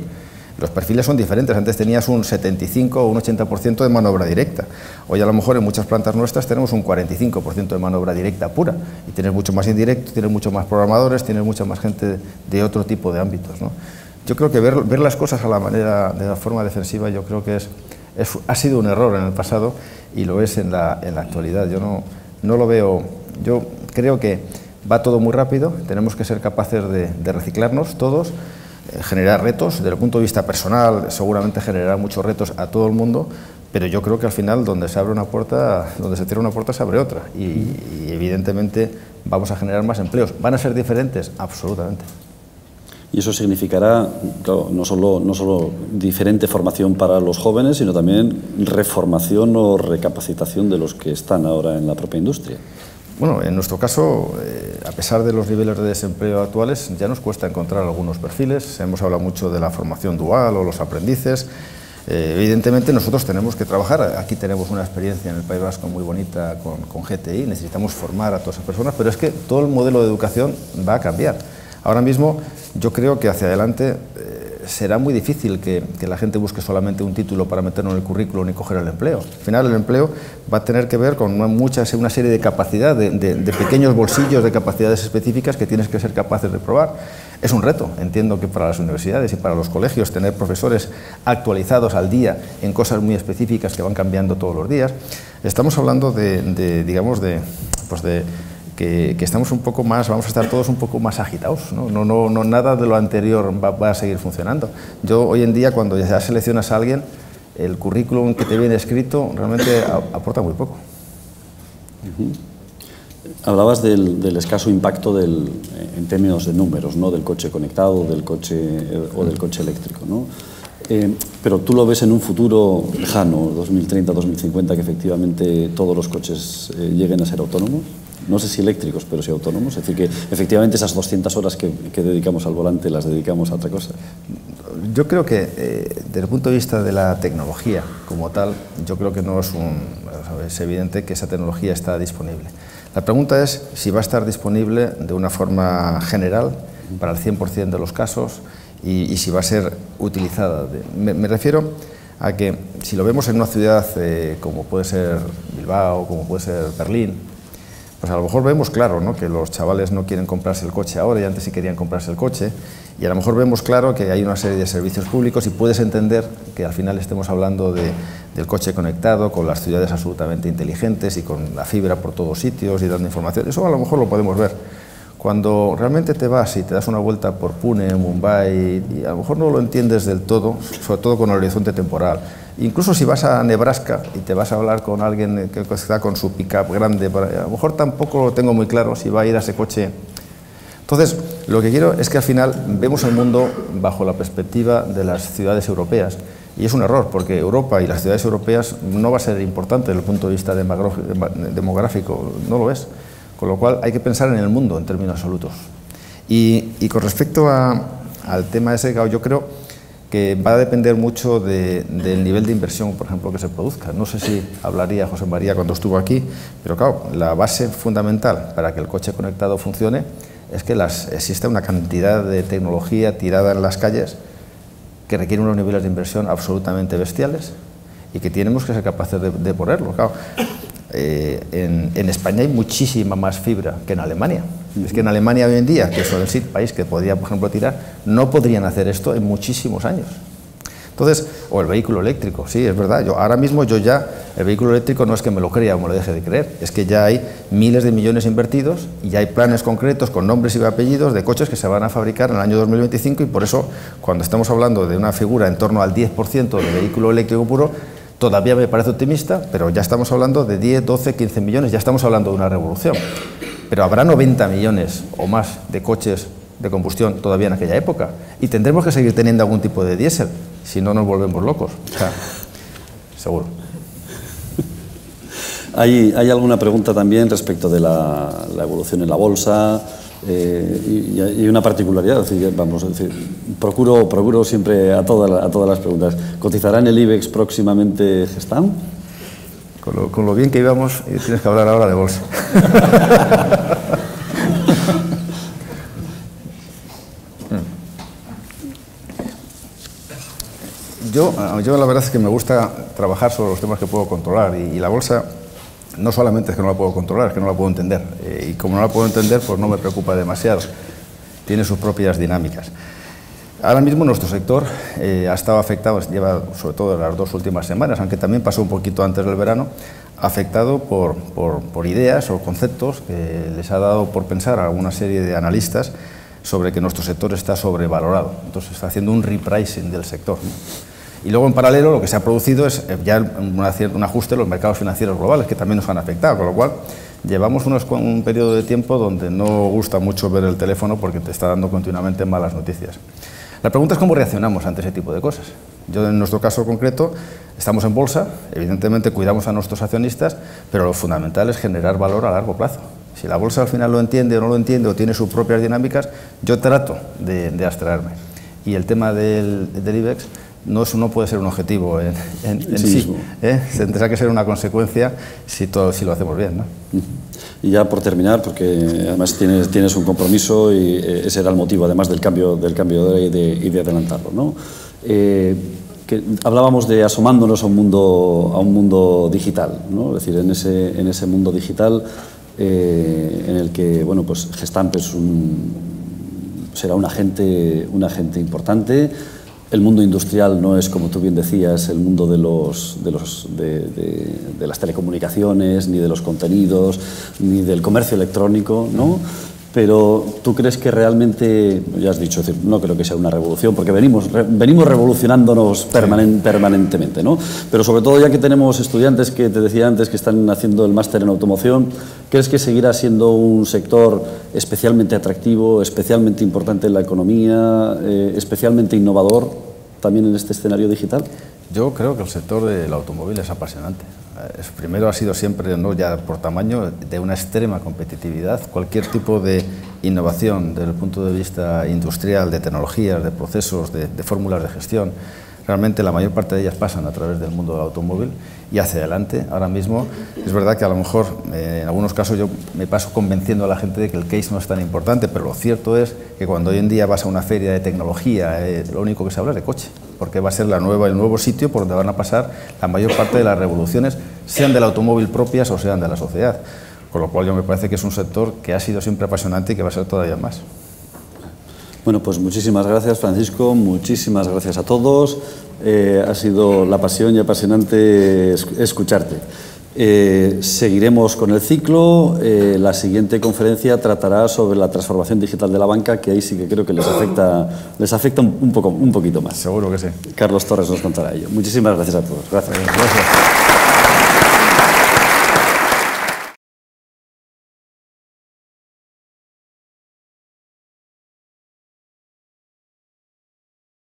Los perfiles son diferentes, antes tenías un 75 o un 80% de mano de obra directa. Hoy a lo mejor en muchas plantas nuestras tenemos un 45% de mano de obra directa pura y tienes mucho más indirecto, tienes mucho más programadores, tienes mucha más gente de otro tipo de ámbitos, ¿no? Yo creo que ver las cosas a la manera, de la forma defensiva, yo creo que ha sido un error en el pasado y lo es en la actualidad. Yo no lo veo, yo creo que va todo muy rápido, tenemos que ser capaces de reciclarnos todos, generar retos, desde el punto de vista personal seguramente generará muchos retos a todo el mundo, pero yo creo que al final donde se abre una puerta, donde se cierra una puerta se abre otra y evidentemente vamos a generar más empleos. ¿Van a ser diferentes? Absolutamente. Y eso significará, claro, no solo diferente formación para los jóvenes, sino también reformación o recapacitación de los que están ahora en la propia industria. Bueno, en nuestro caso, a pesar de los niveles de desempleo actuales, ya nos cuesta encontrar algunos perfiles. Hemos hablado mucho de la formación dual o los aprendices. Evidentemente nosotros tenemos que trabajar. Aquí tenemos una experiencia en el País Vasco muy bonita con GTI. Necesitamos formar a todas esas personas, pero es que todo el modelo de educación va a cambiar. Ahora mismo yo creo que hacia adelante será muy difícil que la gente busque solamente un título para meterlo en el currículum y coger el empleo. Al final el empleo va a tener que ver con una serie de capacidades, de pequeños bolsillos de capacidades específicas que tienes que ser capaces de probar. Es un reto, entiendo que para las universidades y para los colegios tener profesores actualizados al día en cosas muy específicas que van cambiando todos los días. Estamos hablando que estamos un poco más, vamos a estar todos un poco más agitados, ¿no? No, nada de lo anterior va a seguir funcionando. Yo hoy en día, cuando ya seleccionas a alguien, el currículum que te viene escrito realmente aporta muy poco. Hablabas del escaso impacto en términos de números, ¿no? Del coche conectado del coche eléctrico, ¿no? Pero tú lo ves en un futuro lejano, 2030-2050, que efectivamente todos los coches lleguen a ser autónomos. No sé si eléctricos, pero sí autónomos. Es decir, que efectivamente esas 200 horas que dedicamos al volante las dedicamos a otra cosa. Yo creo que desde el punto de vista de la tecnología como tal, yo creo que no es es evidente que esa tecnología está disponible. La pregunta es si va a estar disponible de una forma general para el 100% de los casos y si va a ser utilizada. Me refiero a que si lo vemos en una ciudad como puede ser Bilbao, como puede ser Berlín, pues a lo mejor vemos claro, ¿no?, que los chavales no quieren comprarse el coche ahora y antes sí querían comprarse el coche, y a lo mejor vemos claro que hay una serie de servicios públicos y puedes entender que al final estemos hablando del coche conectado, con las ciudades absolutamente inteligentes y con la fibra por todos sitios y dando información. Eso a lo mejor lo podemos ver. Cuando realmente te vas y te das una vuelta por Pune, Mumbai, y a lo mejor no lo entiendes del todo, sobre todo con el horizonte temporal. Incluso si vas a Nebraska y te vas a hablar con alguien que está con su pick-up grande, a lo mejor tampoco lo tengo muy claro si va a ir a ese coche. Entonces, lo que quiero es que al final vemos el mundo bajo la perspectiva de las ciudades europeas. Y es un error, porque Europa y las ciudades europeas no va a ser importante desde el punto de vista demográfico, no lo es. Con lo cual hay que pensar en el mundo en términos absolutos. Y con respecto al tema ese, yo creo que va a depender mucho del nivel de inversión, por ejemplo, que se produzca. No sé si hablaría José María cuando estuvo aquí, pero claro, la base fundamental para que el coche conectado funcione es que existe una cantidad de tecnología tirada en las calles que requiere unos niveles de inversión absolutamente bestiales y que tenemos que ser capaces de ponerlo. Claro. En España hay muchísima más fibra que en Alemania. Es que en Alemania hoy en día, que es el país que podría, por ejemplo, tirar, no podrían hacer esto en muchísimos años. Entonces, o el vehículo eléctrico, sí, es verdad. Ahora mismo el vehículo eléctrico no es que me lo crea o me lo deje de creer, es que ya hay miles de millones invertidos y ya hay planes concretos con nombres y apellidos de coches que se van a fabricar en el año 2025 y por eso, cuando estamos hablando de una figura en torno al 10% de vehículo eléctrico puro, todavía me parece optimista, pero ya estamos hablando de 10, 12, 15 millones, ya estamos hablando de una revolución. Pero habrá 90 millones o más de coches de combustión todavía en aquella época y tendremos que seguir teniendo algún tipo de diésel, si no nos volvemos locos. O sea, seguro. ¿Hay alguna pregunta también respecto de la evolución en la bolsa? Y una particularidad, es decir, vamos a decir, procuro siempre a todas las preguntas. ¿Cotizará en el IBEX próximamente Gestamp? Con lo bien que íbamos, tienes que hablar ahora de bolsa. Yo la verdad es que me gusta trabajar sobre los temas que puedo controlar y la bolsa no solamente es que no la puedo controlar, es que no la puedo entender. Y como no la puedo entender, pues no me preocupa demasiado. Tiene sus propias dinámicas. Ahora mismo nuestro sector ha estado afectado, lleva sobre todo en las 2 últimas semanas, aunque también pasó un poquito antes del verano, afectado por ideas o conceptos que les ha dado por pensar a alguna serie de analistas sobre que nuestro sector está sobrevalorado. Entonces está haciendo un repricing del sector, ¿no? Y luego, en paralelo, lo que se ha producido es ya un ajuste en los mercados financieros globales, que también nos han afectado, con lo cual llevamos un periodo de tiempo donde no gusta mucho ver el teléfono porque te está dando continuamente malas noticias. La pregunta es cómo reaccionamos ante ese tipo de cosas. Yo, en nuestro caso concreto, estamos en bolsa, evidentemente cuidamos a nuestros accionistas, pero lo fundamental es generar valor a largo plazo. Si la bolsa al final lo entiende o no lo entiende o tiene sus propias dinámicas, yo trato de abstraerme. Y el tema del IBEX no puede ser un objetivo en sí, tendrá que ser una consecuencia si lo hacemos bien, ¿no? Y ya por terminar, porque además tienes un compromiso y ese era el motivo, además del cambio de ley y de adelantarlo, ¿no? Que hablábamos de asomándonos a un mundo digital, ¿no? Es decir, en ese mundo digital en el que, bueno, pues Gestamp será un agente importante. El mundo industrial no es, como tú bien decías, el mundo de las telecomunicaciones, ni de los contenidos, ni del comercio electrónico, ¿no? Pero tú crees que realmente, ya has dicho, es decir, no creo que sea una revolución, porque venimos revolucionándonos permanentemente, ¿no? Pero sobre todo, ya que tenemos estudiantes que te decía antes que están haciendo el máster en automoción, ¿crees que seguirá siendo un sector especialmente atractivo, especialmente importante en la economía, especialmente innovador también en este escenario digital? Yo creo que el sector del automóvil es apasionante. Primero ha sido siempre, no ya por tamaño, de una extrema competitividad. Cualquier tipo de innovación desde el punto de vista industrial, de tecnologías, de procesos, de fórmulas de gestión, realmente la mayor parte de ellas pasan a través del mundo del automóvil y hacia adelante. Ahora mismo es verdad que a lo mejor en algunos casos yo me paso convenciendo a la gente de que el case no es tan importante, pero lo cierto es que cuando hoy en día vas a una feria de tecnología, lo único que se habla es de coche, porque va a ser el nuevo sitio por donde van a pasar la mayor parte de las revoluciones, sean del automóvil propias o sean de la sociedad. Con lo cual yo me parece que es un sector que ha sido siempre apasionante y que va a ser todavía más. Bueno, pues muchísimas gracias, Francisco, muchísimas gracias a todos. Ha sido la pasión y apasionante escucharte. Seguiremos con el ciclo. La siguiente conferencia tratará sobre la transformación digital de la banca, que ahí sí que creo que les afecta un poquito más. Seguro que sí. Carlos Torres nos contará ello. Muchísimas gracias a todos. Gracias.